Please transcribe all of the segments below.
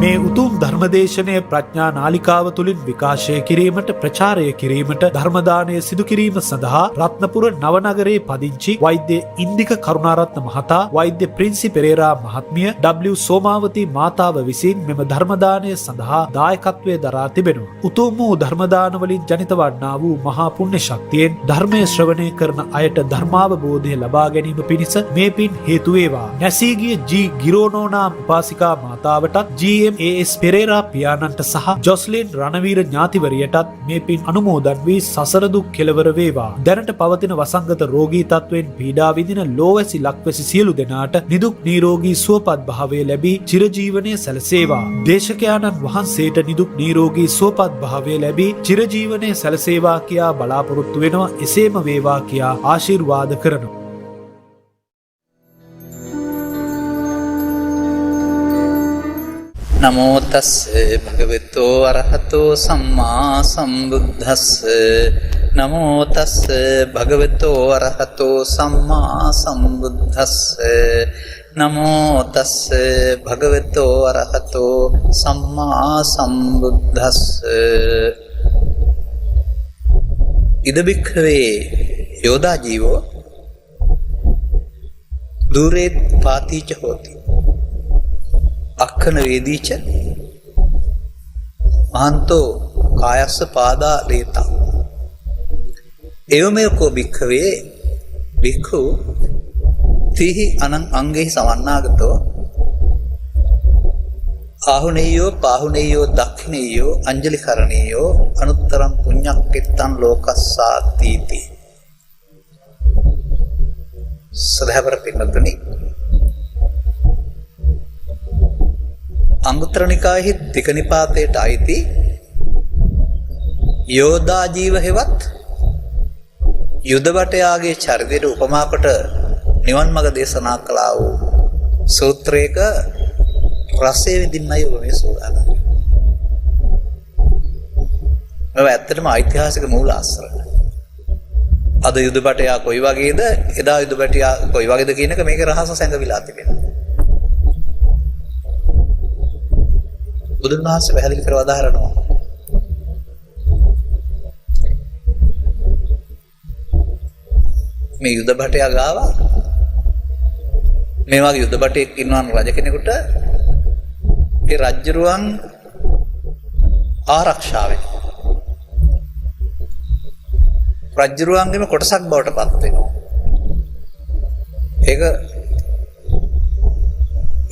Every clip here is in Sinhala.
මේ උතුම් ධර්මදේශනය ප්‍රඥා නාලිකාව තුළින් විකාශය කිරීමට ප්‍රචාරය කිරීමට ධර්මදානය සිදු කිරීම සඳහා රත්නපුර නවනගරයේ පදිංචි වෛද්‍ය ඉන්දික කරුණාරත්න මහතා, වෛද්‍ය ප්‍රින්සි පෙරේරා මහත්මිය, W සෝමාවති මාතාව විසින් මෙම ධර්මදානය සඳහා දායකත්වයේ දරා තිබෙනවා. උතුම් වූ ධර්මදාන වලින් ජනිත වන්නා වූ මහා පුණ්‍ය ශක්තියෙන් ධර්මය ශ්‍රවණය කරන අයට ධර්මාවබෝධය ලබා ගැනීම පිණිස මේ පින් හේතු වේවා. නැසී ගිය G ගිරෝනෝනා උපාසිකා මාතාවටත්, GMAS පෙරේරා පියාණන්ට සහ ජොස්ලින් රණවීර ඥාතිවරියටත් මේ පින් අනුමෝදන් වී සසර දුක් කෙලවර වේවා. දැනට පවතින වසංගත රෝගී තත්වයෙන් පීඩා විඳින ලෝවැසි ලක්වැසි සියලු දෙනාට නිදුක් නිරෝගී සුවපත් භාවය ලැබී චිරජීවනයේ සැලසේවා. දේශකයාණන් වහන්සේට නිදුක් නිරෝගී සුවපත් භාවය ලැබී චිරජීවනයේ සැලසේවා කියා බලාපොරොත්තු වෙනවා. එසේම වේවා කියා ආශිර්වාද කරනවා. නමෝ තස්ස භගවතෝ අරහතෝ සම්මා සම්බුද්දස්ස. නමෝ තස්ස භගවතෝ අරහතෝ සම්මා සම්බුද්දස්ස. නමෝ තස්ස භගවතෝ අරහතෝ සම්මා සම්බුද්දස්ස. ඉද බික්ඛවේ යෝදා ජීවෝ දුරේ පාතිච හෝති අක්ඛන වේදීච මහන්තෝ කායස්ස පාදා ලේතා. එවමෙ කෝ භික්ඛවේ භික්ඛු තීහි අනං අංගෙහි සමන්නාගතෝ ආහුනේයෝ පාහුනේයෝ දක්ඛිනේයෝ අංජලි කරණේයෝ අනුත්තරං පුඤ්ඤක්කිත්තං ලෝකස්සාතිති. සදහවර පින්නතුනි, අංගුත්තර නිකායෙහි තික නිපාතයට අයිති යෝධා ජීව හෙවත් යුද භටයාගේ චරිතයට උපමා කොට නිවන් මඟ දේශනා කළා වූ සූත්‍රයක රසය විඳින්නයි ඔබ මේ සූදානම්. මේව ඇත්තටම ඓතිහාසික මූලාශ්‍ර. අද යුද භටයා කොයි වගේද, එදා යුද භටයා කොයි වගේද කියන එක මේකේ රහස සැඟවිලා තිබෙනවා. බුදුන් වහන්සේ පැහැදිලි කර වදාහරනවා. මේ යුද භටයා ගාව මේ වගේ යුද භටයෙක් ඉන්නවන රජ කෙනෙකුට ඒ රජ්ජුරුවන් ආරක්ෂාවෙන් රජ්ජුරුවන්ගේම කොටසක් බවට පත් වෙනවා. ඒක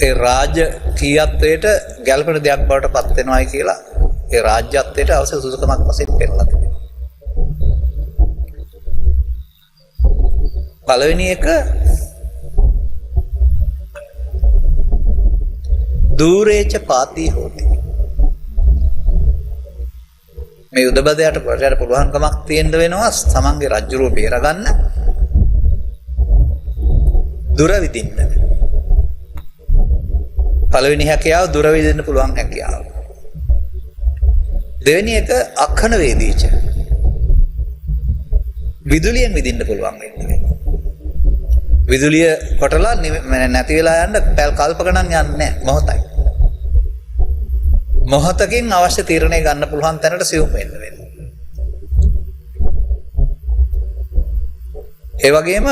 ඒ රාජකීයත්වයට ගැළපෙන දෙයක් බවට පත් වෙනවායි කියලා ඒ රාජ්‍යත්වයට අවශ්‍ය සුදුසුකමක් වශයෙන් පෙන්නලා තිබෙනවා. පළවෙනි එක දූරේච පාති හෝති. මේ යුදබදයට ප්‍රජාට පුළුවන්කමක් තියෙන්න වෙනවා තමන්ගේ රජ්ජුරුව බේරගන්න, දුර විදින්න. පළවෙනි හැකියාව දුර විදින්න පුළුවන් හැකියාව. දෙවෙනි එක අක්ඛන වේදීච, විදුලියෙන් විදින්න පුළුවන් වෙන්නේ. විදුලිය කොටලා නැති වෙලා යන්න පැල් කල්ප ගණන් යන්නේ නැහැ, මොහොතයි. මොහොතකින් අවශ්‍ය තීරණය ගන්න පුළුවන් තැනට සියුම් වෙන්න වෙනවා. ඒ වගේම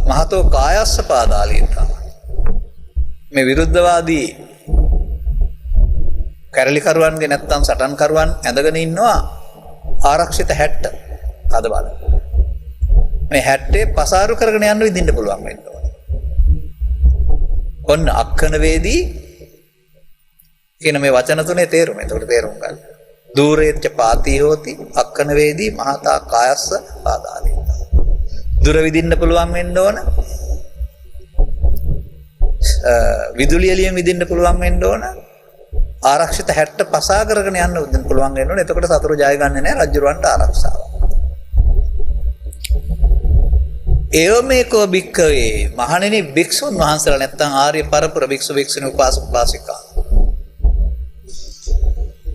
මහතෝ කායස්ස පාදාලීතා. මේ විරුද්ධවාදී කැරලිකරුවන්ගේ නැත්තම් සටන්කරුවන් ඇඳගෙන ඉන්නවා ආරක්ෂිත 60. අද බලන්න. මේ 60 පසාරු කරගෙන යන්න විදින්න පුළුවන් වෙන්න ඕනේ. ඔන්න අක්ඛන වේදී කියන මේ වචන තුනේ තේරුම. එතකොට තේරුම් ගන්න. දූරේච්ච පාති හෝති අක්ඛන වේදී මහතා කායස්ස පාදාලීතා. දුර විදින්න පුළුවන් වෙන්න ඕන. විදුලිය එළියෙන් විදින්න පුළුවන් වෙන්න ඕන. ආරක්ෂිත 60 පසා කරගෙන යන්න පුළුවන් වෙන්න ඕන. එතකොට සතුරු ජය ගන්නේ නැහැ, රජුරවන්ට ආරක්ෂාව. එවමේකෝ භික්ඛවේ මහණෙනි භික්ෂුන් වහන්සේලා නැත්නම් ආර්ය පරපුර භික්ෂු භික්ෂුණී උපාසක උපාසිකා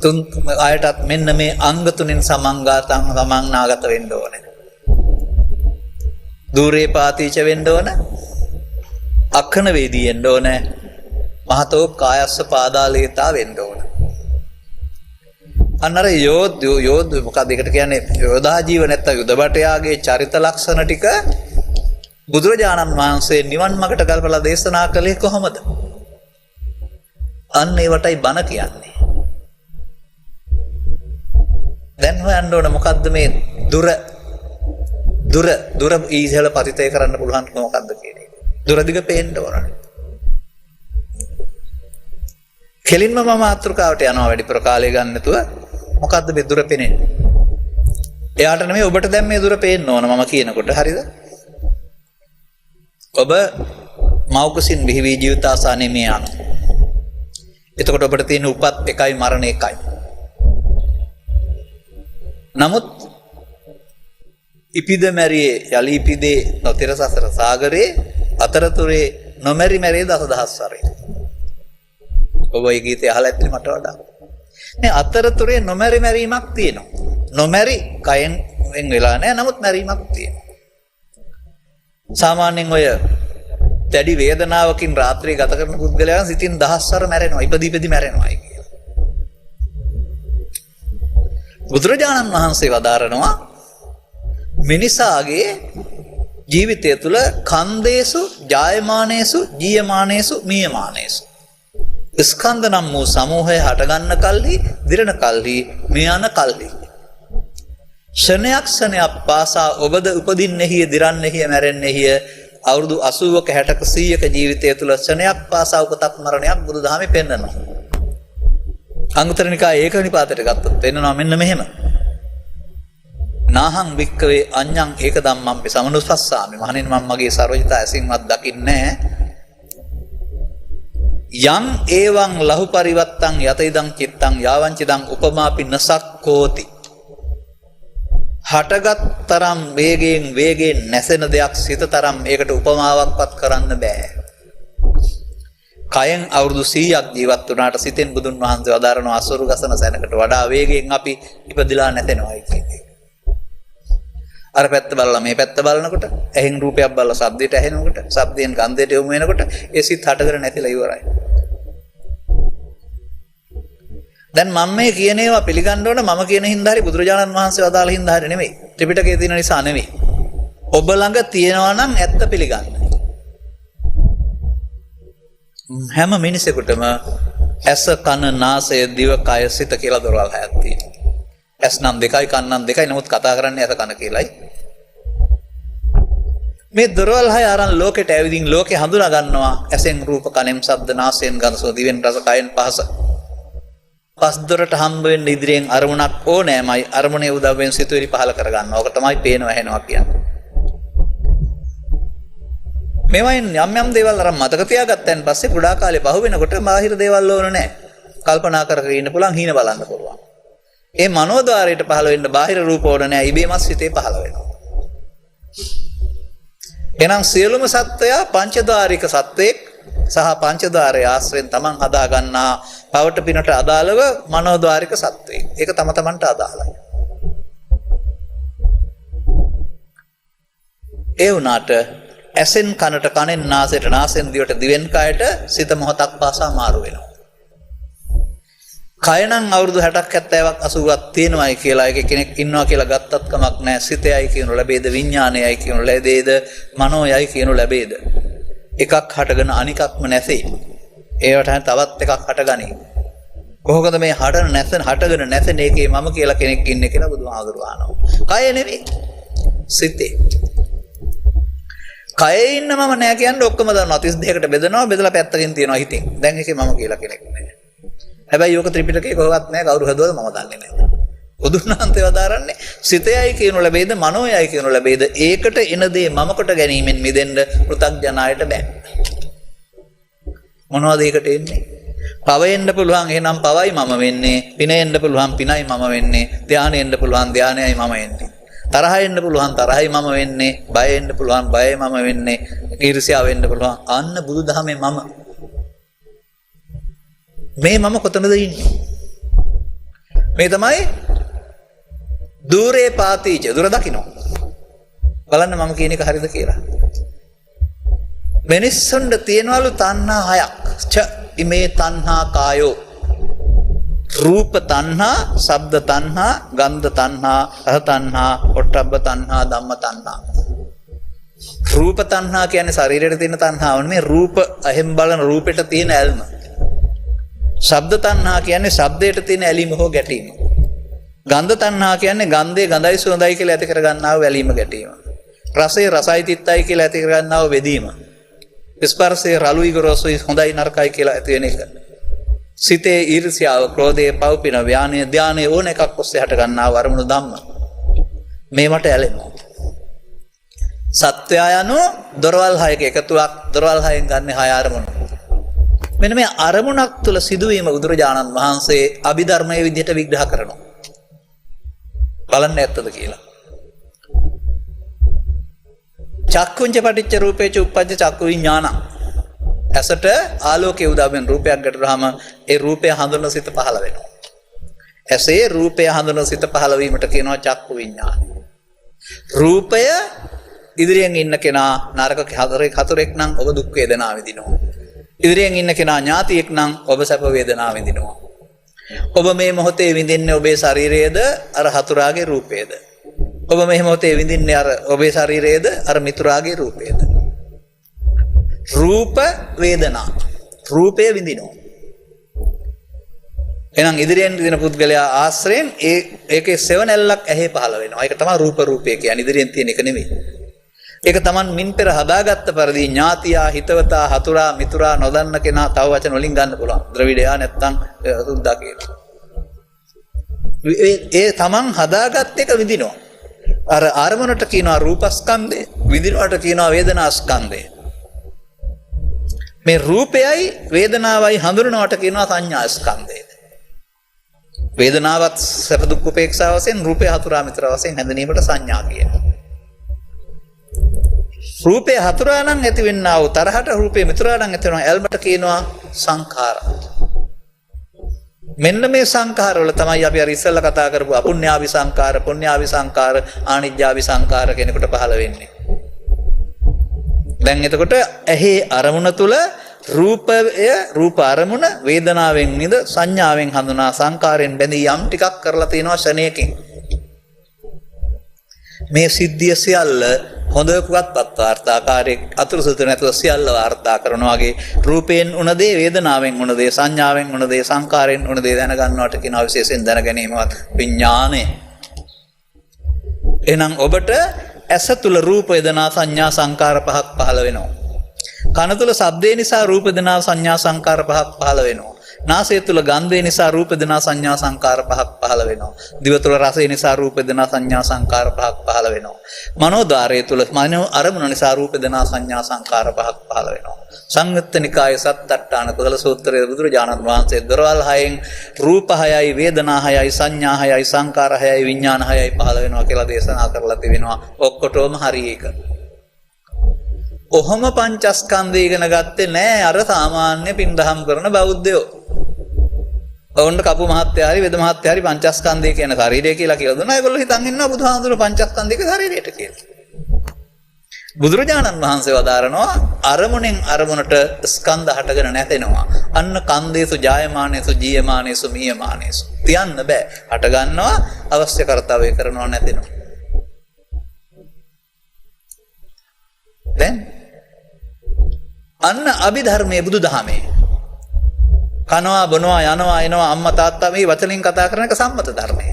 තුන් ආයතත් මෙන්න මේ අංග තුනෙන් සමංගාතං සමන්නාගත වෙන්න ඕනේ. දූරේ පාතිච වෙන්න ඕන, අක්ඛන වේදී එන්න ඕන. මහතෝ කායස්ස පාදාලේතා වෙන්න ඕන. අන්නර යෝධ මොකක්ද ඒකට කියන්නේ යෝධා ජීව නැත්තම් යුද බටයාගේ චරිත ලක්ෂණ ටික බුදුරජාණන් වහන්සේ නිවන් මාර්ගට ගල්පලා දේශනා කළේ කොහොමද? අන්න ඒවටයි බණ කියන්නේ. දැන් හොයන්න ඕන මොකද්ද මේ දුර ඊසල පතිතය කරන්න පුළුවන් මොකද්ද කියන්නේ. දුර දිග පේන්න ඕනනේ. කෙලින්ම මම මාත්‍රකාවට යනවා වැඩිපුර කාලය ගන්න නැතුව මොකද්ද මේ දුර පේන්නේ? එයාට නෙමෙයි ඔබට දැන් මේ දුර පේන්න ඕන මම කියනකොට හරිද? ඔබ මෞකසින් විහිවි ජීවිත ආසානේ මේ යන. එතකොට ඔබට තියෙන උපත් එකයි මරණ එකයි. නමුත් ඉපිද මැරියේ යලි ඉපිදේ නොතෙර සසර සාගරේ අතරතුරේ නොමැරි මැරේ දසදහස් වරේ. ඔබ ඒ ගීතය අහලා ඇත්තේ මට වඩා. මේ අතරතුරේ නොමැරි මැරීමක් තියෙනවා. නොමැරි කයෙන් වෙන් වෙලා නැහැ. නමුත් මැරීමක් තියෙනවා. සාමාන්‍යයෙන් ඔය දැඩි වේදනාවකින් රාත්‍රියේ ගත කරන පුද්ගලයන් සිතින් දහස්වර මැරෙනවා. ඉපදීපදී මැරෙනවායි කියලා. බුදුරජාණන් වහන්සේ වදාරනවා මිනිසාගේ ජීවිතය තුළ කන්දේසු ජායමානේසු ජීයමානේසු මීයමානේසු ස්කන්ධ නම් වූ සමූහය හටගන්න කල්හි දිරණ කල්හි මියන කල්හි ක්ෂණයක් ක්ෂණයක් පාසා ඔබද උපදින්නෙහිය දිරන්නෙහිය මැරෙන්නෙහිය අවුරුදු 80ක 60ක 100ක ජීවිතය තුළ ක්ෂණයක් පාසා උපතක් මරණයක් බුදුදහමේ පෙන්වනවා. අංගුත්තර නිකායේ ඒක නිපාතයට ගත්තොත් පෙන්වනවා මෙන්න මෙහෙම. නාහං වික්කවේ අඤ්ඤං ඒක ධම්මං සමනුස්සස්සාමි. මහණෙනි මම මගේ සර්වජිතා ඇසින්වත් දකින්නේ යං ඒවං ලහු පරිවත්තං යත ඉදං චිත්තං යාවංචිදං උපමාපි නසක්කෝති. හටගත් තරම් වේගයෙන් නැසෙන දෙයක් සිත තරම් ඒකට උපමාවක්වත් කරන්න බෑ. කයෙන් අවුරුදු 100ක් ජීවත් වුණාට සිතෙන් බුදුන් වහන්සේ වදාරන අසුරු ගසන සැනකට වඩා වේගයෙන් අපි ඉපදිලා නැතෙනවා කියන්නේ. අර පැත්ත බලලා මේ පැත්ත බලනකොට ඇහෙන් රූපයක් බලලා ශබ්දයට ඇහෙනකොට ශබ්දයෙන් ගන්ධයට යොමු වෙනකොට ඒ සිත් හටගෙන නැතිලා ඉවරයි. දැන් මම මේ කියන ඒවා පිළිගන්න ඕන මම කියන හින්දා හරි බුදුරජාණන් වහන්සේ වදාළ හින්දා හරි නෙමෙයි. ත්‍රිපිටකයේ තියෙන නිසා නෙමෙයි. ඔබ ළඟ තියෙනවා නම් ඇත්ත පිළිගන්න. හැම මිනිසෙකුටම ඇස කන නාසය දිව කය සිත කියලා දොරවල් හයක් තියෙනවා. ඇස් නම් දෙකයි කන් නම් දෙකයි නමුත් කතා කරන්නේ ඇස කන කියලායි. මේ දොරවල් හය අරන් ලෝකෙට ඇවිදින් ලෝකේ හඳුනා ගන්නවා ඇසෙන් රූප කනෙන් ශබ්ද නාසයෙන් ගඳ සුවඳ දිවෙන් රස කයෙන් පහස. පස් දොරට හම්බ වෙන්න ඉදිරියෙන් අරමුණක් ඕනෑමයි අරමුණේ උදව්වෙන් සිතුවිලි පහල කර ගන්නවා. ඕක තමයි පේනවා ඇහෙනවා කියන්නේ. මේවයින් යම් දේවල් අර මතක තියාගත්තන් පස්සේ පුඩා කාලේ පහු වෙනකොට බාහිර දේවල් ඕන නැහැ. කල්පනා කර ඉන්න පුළුවන් හීන බලන්න පුළුවන්. ඒ මනෝද්වාරයට පහළ වෙන්න බාහිර රූප ඕන නැහැ. ඉබේම සිතේ පහළ වෙනවා. එනම් සියලුම සත්වයා පංචද්වාරික සත්වෙක් සහ පංචද්වාරයේ ආශ්‍රයෙන් තමන් හදා ගන්නා පවට පිනට අදාළව මනෝද්වාරික සත්වෙක්. ඒක තම තමන්ට අදාළයි. ඒ වුණාට ඇසෙන් කනට කනෙන් නාසයට නාසයෙන් දිවට දිවෙන් කයට සිත මොහොතක් පාසා මාරු වෙනවා. කය නම් අවුරුදු 60ක් 70ක් 80ක් තියෙනවායි කියලා එක කෙනෙක් ඉන්නවා කියලා ගත්තත් කමක් නැහැ. සිතයයි කියනු ලැබේද විඥානයයි කියනු ලැබේද මනෝයයි කියනු ලැබේද? එකක් හටගෙන අනිකක්ම නැසෙයි. ඒවට තවත් එකක් හටගනි. කොහොමද මේ හටගෙන නැසෙන එකේ මම කියලා කෙනෙක් ඉන්නේ කියලා බුදුහාමුදුරුවෝ අහනවා. කය නෙවෙයි සිතේ. කයේ ඉන්න මම නෑ කියන්නේ ඔක්කොම දන්නවා 32කට බෙදනවා බෙදලා පැත්තකින් තියනවා හිතින්. දැන් ඒකේ මම කියලා කෙනෙක් නෑ. හැබැයි යෝක ත්‍රිපිටකේ කොහොමවත් නෑ කවුරු හදුවද මම දන්නේ නෑ. බුදුන්වහන්සේ වදාරන්නේ සිතයයි කියනු ලැබේද මනෝයයි කියනු ලැබේද ඒකට එන දේ මම කොට ගැනීමෙන් මිදෙන්න පෘථග්ජනයට බෑ. මොනවද ඒකට එන්නේ? පවෙන්න පුළුවන් එහෙනම් පවයි මම වෙන්නේ. පිනෙන්න පුළුවන් පිනයි මම වෙන්නේ. ධානයෙන්න පුළුවන් ධානයයි මම වෙන්නේ. තරහ එන්න පුළුවන් තරහයි මම වෙන්නේ. බය එන්න පුළුවන් බයයි මම වෙන්නේ. ඊර්ෂ්‍යාව වෙන්න පුළුවන් අන්න බුදුදහමේ මම. මේ මම කොතනද ඉන්නේ? මේ තමයි දුරේ පාතිච දුර දකින්න. බලන්න මම කියන එක හරිද කියලා. මිනිස්සුන්ට තියනවලු තණ්හා හයක්. ච ඉමේ තණ්හා කායෝ. රූප තණ්හා, ශබ්ද තණ්හා, ගන්ධ තණ්හා, රස තණ්හා, පොට්ටබ්බ තණ්හා, ධම්ම තණ්හා. රූප තණ්හා කියන්නේ ශරීරයට තියෙන තණ්හාව නෙමෙයි, රූප අහෙන් බලන රූපෙට තියෙන ඇල්ම. ශබ්ද තණ්හා කියන්නේ ශබ්දයට තියෙන ඇලීම හෝ ගැටීම. ගන්ධ තණ්හා කියන්නේ ගන්ධයේ ගඳයි සුවඳයි කියලා ඇති කරගන්නා වූ ඇලීම ගැටීම. රසය රසයි තිත්තයි කියලා ඇති කරගන්නා වූ වෙදීම. ස්පර්ශය රළුයි ගොරෝසුයි හොඳයි නරකයි කියලා ඇති වෙන එක. සිතේ ඊර්ෂ්‍යාව, ක්‍රෝධය, පව්පින, ව්‍යානය, ධානය ඕන එකක් ඔස්සේ හට ගන්නා වූ අරමුණු ධම්ම. මේවට ඇලෙනවා. සත්‍යය යනු දොරවල් හයක එකතුවක්, දොරවල් හයෙන් ගන්න හය අරමුණු. මෙන්න මේ අරමුණක් තුළ සිදුවීම බුදුරජාණන් වහන්සේ අභිධර්මයේ විදිහට විග්‍රහ කරනවා. බලන්න ඇත්තද කියලා. චක්කුංච පටිච්ච රූපේච උප්පජ්ජ චක්කු විඥානං. ඇසට ආලෝකයේ උදාවෙන් රූපයක් ගැටුනහම ඒ රූපය හඳුනන සිත පහළ වෙනවා. ඇසේ රූපය හඳුනන සිත පහළ වීමට කියනවා චක්කු විඥානය. රූපය ඉදිරියෙන් ඉන්න කෙනා නරක හතරෙක් නම් ඔබ දුක් වේදනා විඳිනවා. ඉදිරියෙන් ඉන්න කෙනා ඥාතියෙක් නම් ඔබ සැප වේදනා විඳිනවා. ඔබ මේ මොහොතේ විඳින්නේ ඔබේ ශරීරයේද අර හතුරාගේ රූපයේද? ඔබ මේ මොහොතේ විඳින්නේ අර ඔබේ ශරීරයේද අර මිතුරාගේ රූපයේද? රූප වේදනා. රූපය විඳිනවා. එහෙනම් ඉදිරියෙන් දින පුද්ගලයා ආශ්‍රයෙන් ඒකේ සෙවණැල්ලක් ඇහි පහළ වෙනවා. ඒක තමයි රූප රූපය කියන්නේ. ඉදිරියෙන් තියෙන එක නෙමෙයි. ඒක Taman මින් පෙර හදාගත්ත පරිදි ඥාතියා, හිතවතා, හතුරා, මිතුරා නොදන්න කෙනා තව වචන වලින් ගන්න පුළුවන්. ද්‍රවිඩයා නැත්තම් සුද්දා කියලා. ඒ Taman හදාගත් එක විඳිනවා. අර ආරමුණට කියනවා රූපස්කන්ධය, විඳිනවට කියනවා වේදනාස්කන්ධය. මේ රූපයයි වේදනාවයි හඳුනනවට කියනවා සංඥාස්කන්ධය. වේදනාවත් සැප දුක් උපේක්ෂා වශයෙන්, රූපය හතුරා මිතුරා වශයෙන් හැඳිනීමට සංඥා කියනවා. රූපේ හතුරා නම් ඇතිවෙන්නා වූ තරහට, රූපේ මිතුරා නම් ඇතිවෙනවා ඇල්මට කියනවා සංඛාර. මෙන්න මේ සංඛාර වල තමයි අපි අර ඉස්සෙල්ලා කතා කරපු අපුඤ්ඤාවි සංඛාර, පුඤ්ඤාවි සංඛාර, ආනිජ්ජාවි සංඛාර කෙනෙකුට පහළ වෙන්නේ. දැන් එතකොට ඇහි අරමුණ තුල රූපය, රූප අරමුණ වේදනාවෙන් නිද සංඥාවෙන් හඳුනා සංකාරයෙන් බැඳී යම් ටිකක් කරලා තියෙනවා ශරණයකින්. මේ සිද්ධිය සියල්ල හොඳ පුවත්පත් වාර්තාකාරයෙක් අතුරුසුදු නැතුව සියල්ල වාර්තා කරනවා වගේ රූපයෙන් උන දේ, වේදනාවෙන් උන දේ, සංඥාවෙන් උන දේ, සංකාරයෙන් උන දේ දැන ගන්නවට කියනවා විශේෂයෙන් දැන ගැනීමවත් විඥානය. එහෙනම් ඔබට ඇස තුල රූප, වේදනා, සංඥා, සංකාර පහක් පහළ වෙනවා. කන තුල ශබ්දේ නිසා රූප, වේදනා, සංඥා, සංකාර පහක් පහළ වෙනවා. නාසය තුල ගන්ධය නිසා රූප, වේදනා, සංඥා, සංකාර පහක් පහළ වෙනවා. දිව තුල රසය නිසා රූප, වේදනා, සංඥා, සංකාර පහක් පහළ වෙනවා. මනෝද්වාරය තුල මනෝ අරමුණ නිසා රූප, වේදනා, සංඥා, සංකාර පහක් පහළ වෙනවා. සංයුත්ත නිකායේ සත්තට්ඨාන කුසල සූත්‍රයේ බුදුරජාණන් වහන්සේ දොරවල් හයෙන් රූප හයයි, වේදනා හයයි, සංඥා හයයි, සංකාර හයයි, විඥාන හයයි පහළ වෙනවා කියලා දේශනා කරලා තිබෙනවා. ඔක්කොටම හරි ඒක. ඔහොම පංචස්කන්ධය ඉගෙන ගත්තේ නෑ අර සාමාන්‍ය පින්දහම් කරන බෞද්ධයෝ. ඔවුන්ට කපු මහත්තයා හරි වෙද මහත්තයා හරි පංචස්කන්ධය කියන ශරීරය කියලා දුන්නා. ඒගොල්ලෝ හිතන් ඉන්නවා බුදුහාමුදුරුවෝ පංචස්කන්ධයක ශරීරයට කියලා. බුදුරජාණන් වහන්සේ වදාරනවා අරමුණෙන් අරමුණට ස්කන්ධ හටගෙන නැතෙනවා. අන්න කන්දේසු ජායමානේසු ජීයමානේසු මීයමානේසු. තියන්න බෑ. හට ගන්නවා, අවශ්‍ය කර්තව්‍ය කරනවා, නැතෙනවා. දැන් අන්න අභිධර්මයේ බුදුදහමේ කනවා, බොනවා, යනවා, එනවා, අම්මා තාත්තා මේ වචනින් කතා කරන එක සම්මත ධර්මය.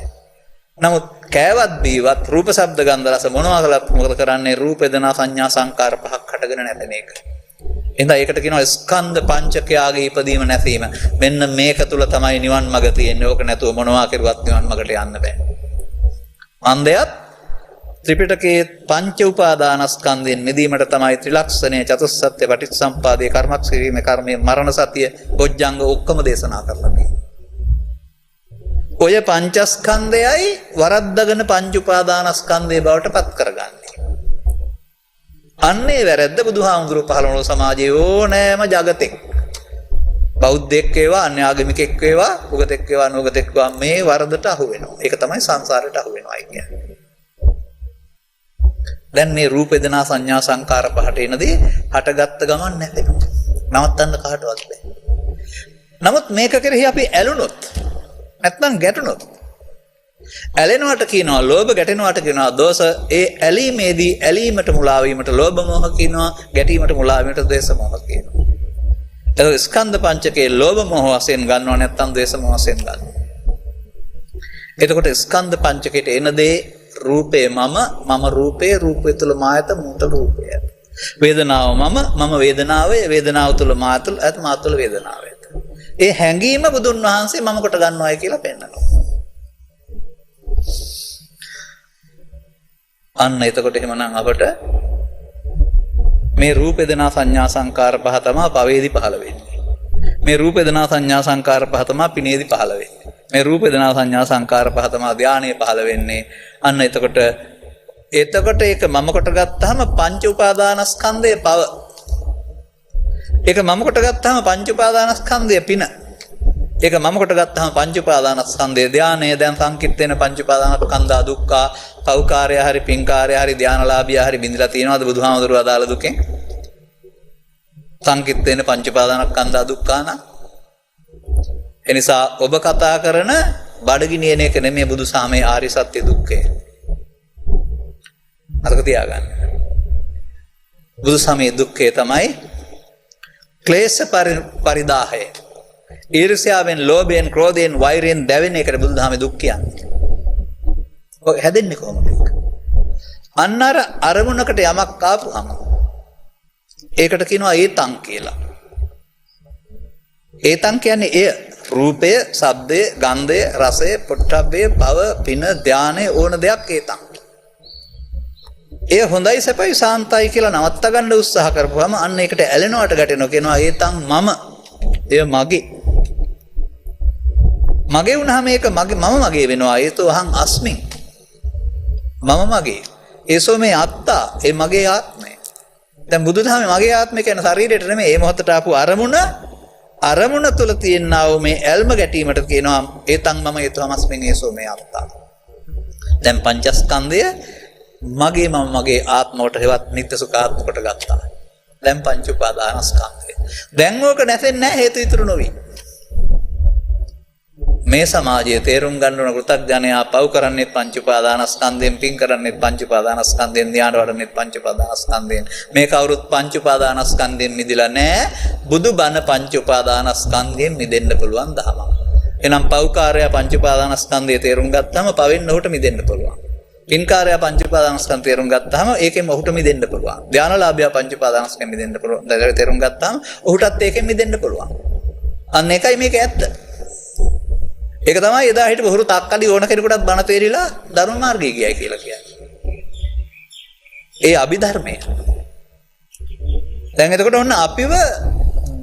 නමුත් කෑවත් බීවත් රූප ශබ්ද ගන්ධ රස මොනවා කළත් මොකද කරන්නේ? රූප, වේදනා, සංඥා, සංකාර පහක් හටගෙන නැතන එක. එහෙනම් ඒකට කියනවා ස්කන්ධ පංචකයාගේ ඉපදීම නැසීම. මෙන්න මේක තුල තමයි නිවන් මඟ තියෙන්නේ. ඕක නැතුව මොනවා කරුවත් නිවන් මඟට යන්න බෑ. අන්දයත් ත්‍රිපිටකයේ පංච උපාදානස්කන්ධයෙන් මිදීමට තමයි ත්‍රිලක්ෂණයේ චතුස්සත්‍ය පටිච්චසම්පාදයේ කර්මක් කිරීමේ කර්මයේ මරණ සතිය බොජ්ජංග ඔක්කොම දේශනා කරලා තියෙනවා. ඔය පංචස්කන්ධයයි වරද්දගෙන පංච උපාදානස්කන්ධයේ බවට පත් කරගන්නේ. අන්නේ වැරද්ද බුදුහාමුදුරුවෝ පහළ වුණු සමාජයේ ඕනෑම జగතෙක් බෞද්ධෙක් වේවා, අන්‍ය ආගමිකෙක් වේවා, උගතෙක් වේවා, නුගතෙක් වේවා මේ වරදට අහු වෙනවා. ඒක තමයි සංසාරයට අහු වෙනවා කියන්නේ. දැන් මේ රූප වේදනා සංඥා සංකාර පහට එනදී හටගත්ත ගමන් නැතෙනවා. නවත්තන්න කාටවත් බෑ. නමුත් මේක කෙරෙහි අපි ඇලුනොත් නැත්නම් ගැටුනොත් ඇලෙනවට කියනවා ලෝභ, ගැටෙනවට කියනවා දෝෂ. ඒ ඇලීමේදී ඇලීමට මුලා වීමට ලෝභ මොහ කියනවා, ගැටීමට මුලා වීමට ද්වේෂ මොහ කියනවා. ඒ ස්කන්ධ පංචකේ ලෝභ මොහ වශයෙන් ගන්නව නැත්නම් ද්වේෂ මොහ වශයෙන් ගන්නවා. එතකොට ස්කන්ධ පංචකයට එන දේ රූපේ මම රූපේ, රූපය තුල මායත මූත රූපය. වේදනාව මම වේදනාවය, වේදනාව තුල මාතුල ඇත, මාතුල වේදනාවය. ඒ හැඟීම බුදුන් වහන්සේ මම කොට ගන්නවායි කියලා පෙන්නනවා. අන්න එතකොට එහෙමනම් අපට මේ රූප වේදනා සංඥා සංකාර පහ තමයි පවේදී පහළ වෙන්නේ. මේ රූප වේදනා සංඥා සංකාර පහ තමයි පිනේදී පහළ වෙන්නේ. මේ රූප වේදනා සංඥා සංකාර පහ තමයි ධානයේ පහළ වෙන්නේ. අන්න එතකොට ඒක මම කොට ගත්තාම පංච උපාදානස්කන්ධයේ පව. ඒක මම කොට ගත්තාම පංච උපාදානස්කන්ධයේ පින. ඒක මම කොට ගත්තාම පංච උපාදානස්කන්ධයේ ධානයේ දැන් සංකිට වෙන පංච උපාදානස්කන්ධ දුක්ඛ පෞකාරය හරි පින්කාරය හරි ධානලාභිය හරි බින්දලා තියෙනවද බුදුහාමුදුරුව අදාළ දුකෙන්? සංකිට වෙන පංච උපාදානස්කන්ධ දුක්ඛාන. එනිසා ඔබ කතා කරන බඩගිනියන එක නෙමෙයි බුදුසාමයේ ආර්ය සත්‍ය දුක්ඛය. අරක තියාගන්න. බුදුසාමයේ දුක්ඛය තමයි ක්ලේශ පරිදාහය. ඊර්ෂ්‍යාවෙන්, ලෝභයෙන්, ක්‍රෝධයෙන්, වෛරයෙන් දැවෙන එකට බුදුදහමේ දුක් කියන්නේ. ඔය හැදෙන්නේ කොහොමද? අන්න අර අරමුණකට යමක් ආපුවම ඒකට කියනවා ඒතං කියලා. ඒතං කියන්නේ එය රූපය, ශබ්දය, ගන්ධය, රසය, පොට්ටබ්බය, භව, පින, ධානය ඕන දෙයක් ඒතං. ඒ හොඳයි සැපයි සාන්තයි කියලා නවත්ත ගන්න උත්සාහ කරපුවම අන්න ඒකට ඇලෙනවට ගැටෙනවා කියනවා ඒතං මම. එය මගේ. මගේ වුණාම ඒක මම මගේ වෙනවා. ඒතෝ අහං අස්මි. මම මගේ. ඒසෝ මේ අත්තා. ඒ මගේ ආත්මය. දැන් බුදුදහමේ මගේ ආත්මය කියන ශරීරයට නෙමෙයි. මේ මොහොතට ආපු අරමුණ තුල තියෙනා වූ මේ ඇල්ම ගැටීමට කියනවා ඒතං මම ඒතෝ අස්මින් ඒසෝ මේ අත්තා. දැන් පංචස්කන්ධය මගේ ආත්මවට හෙවත් නිත්‍ය සුඛ ආත්ම කොට ගත්තා. දැන් පංච උපාදානස්කන්ධය. දැන් ඕක නැසෙන්නේ නැහැ හේතු ඉතුරු නොවි. මේ සමාජයේ තේරුම් ගන්න ඕන කෘතඥයා පව් කරන්නේ පංච උපාදානස්කන්ධයෙන්, පින් කරන්නේ පංච උපාදානස්කන්ධයෙන්, ධ්‍යාන වඩන්නේ පංච උපාදානස්කන්ධයෙන්. මේ කවුරුත් පංච උපාදානස්කන්ධයෙන් මිදිලා නැහැ. බුදුබණ පංච උපාදානස්කන්ධයෙන් මිදෙන්න පුළුවන් දහම. එනම් පව්කාරය පංච උපාදානස්කන්ධය තේරුම් ගත්තාම පවෙන්න ඔහුට මිදෙන්න පුළුවන්. පින්කාරය පංච උපාදානස්කන්ධය තේරුම් ගත්තාම ඒකෙන් ඔහුට මිදෙන්න පුළුවන්. ධ්‍යානලාභය පංච උපාදානස්කන්ධයෙන් මිදෙන්න පුළුවන්. තේරුම් ගත්තාම ඔහුටත් ඒකෙන් මිදෙන්න පුළුවන්. අන්න ඒකයි මේක ඇත්ත. ඒක තමයි එදා හිටපු හුරු තක්කඩි ඕන කෙනෙකුටත් බණ තේරිලා ධර්ම මාර්ගයේ ගියයි කියලා කියන්නේ. ඒ අභිධර්මය. දැන් එතකොට ඔන්න අපිව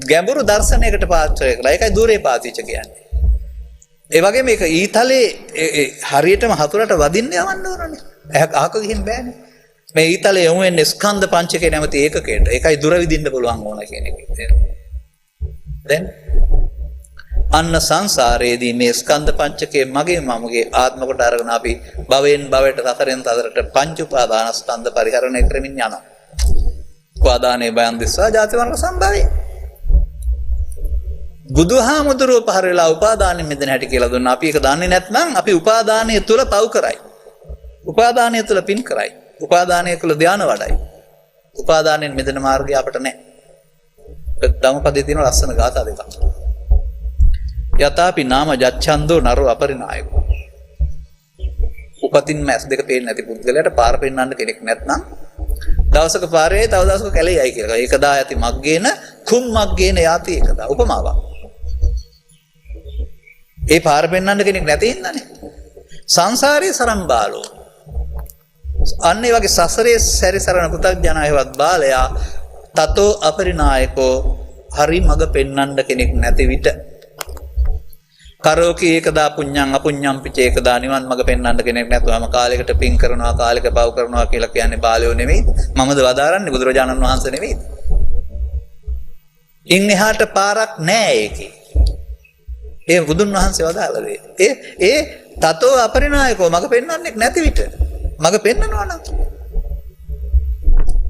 ගැඹුරු දර්ශනයකට පාත්‍රය කළා. ඒකයි দূරේ පාතිච්ච කියන්නේ. ඒ වගේ මේක ඊතලේ හරියටම හතුරට වදින්න යවන්න ඕනනේ. අහක ගිහින් බෑනේ. මේ ඊතලේ යමු වෙන්නේ ස්කන්ධ පංචකේ නැමැති ඒකකයට. ඒකයි දුර විදින්න පුළුවන් ඕන කියන එක. දැන් අන්න සංසාරයේදී මේ ස්කන්ධ පංචකයේ මගේ ආත්ම කොට අරගෙන අපි භවෙන් භවයට සතරෙන් සතරට පංච උපාදානස්කන්ධ පරිහරණය කරමින් යනවා. උපාදානේ බයන් දිස්සා ජාති වර්ග සම්භවය. බුදුහාමුදුරුවෝ පහර වෙලා උපාදානෙ මෙතන හැටි කියලා දුන්නා. අපි ඒක දන්නේ නැත්නම් අපි උපාදානයේ තුල පව් කරයි. උපාදානයේ තුල පින් කරයි. උපාදානයේ තුල ධානය වඩයි. උපාදානෙන් මෙතන මාර්ගය අපට නැහැ. ධම්මපදයේ තියෙන ලස්සන ගාථා දෙකක්. යතාපි නාම ජච්ඡන්தோ නරෝ අපරිනායකෝ. උපතින් මැස් දෙක පේන්නේ නැති පුද්ගලයාට පාර පෙන්නන්න කෙනෙක් නැත්නම් දවසක පාරේ තව දවසක කැලේයි කියලා. ඒකදා යති මග්ගේන කුම් මග්ගේන යති ඒකදා. උපමාවක්. ඒ පාර පෙන්නන්න කෙනෙක් නැති ඉන්නනේ. සංසාරේ සරම්බාලෝ. අන්න ඒ වගේ සසරේ සැරිසරන පුතග්ජනයවත් බාලයා තතෝ අපරිනායකෝ හරි මග පෙන්නන්න කෙනෙක් නැති විට කරෝකී ඒකදා පුඤ්ඤං අපුඤ්ඤං පිච ඒකදා නිවන් මඟ පෙන්වන්න කෙනෙක් නැතුවම කාලයකට පින් කරනවා කාලයක පව් කරනවා කියලා කියන්නේ බාලයෝ නෙමෙයි. මමද වදාරන්නේ බුදුරජාණන් වහන්සේ නෙමෙයි. ඉන් එහාට පාරක් නෑ ඒකේ. ඒ බුදුන් වහන්සේ වදාළා දේ. ඒ තතෝ අපරිනායකෝ මඟ පෙන්වන්නේ නැති විට මඟ පෙන්නනවා නම්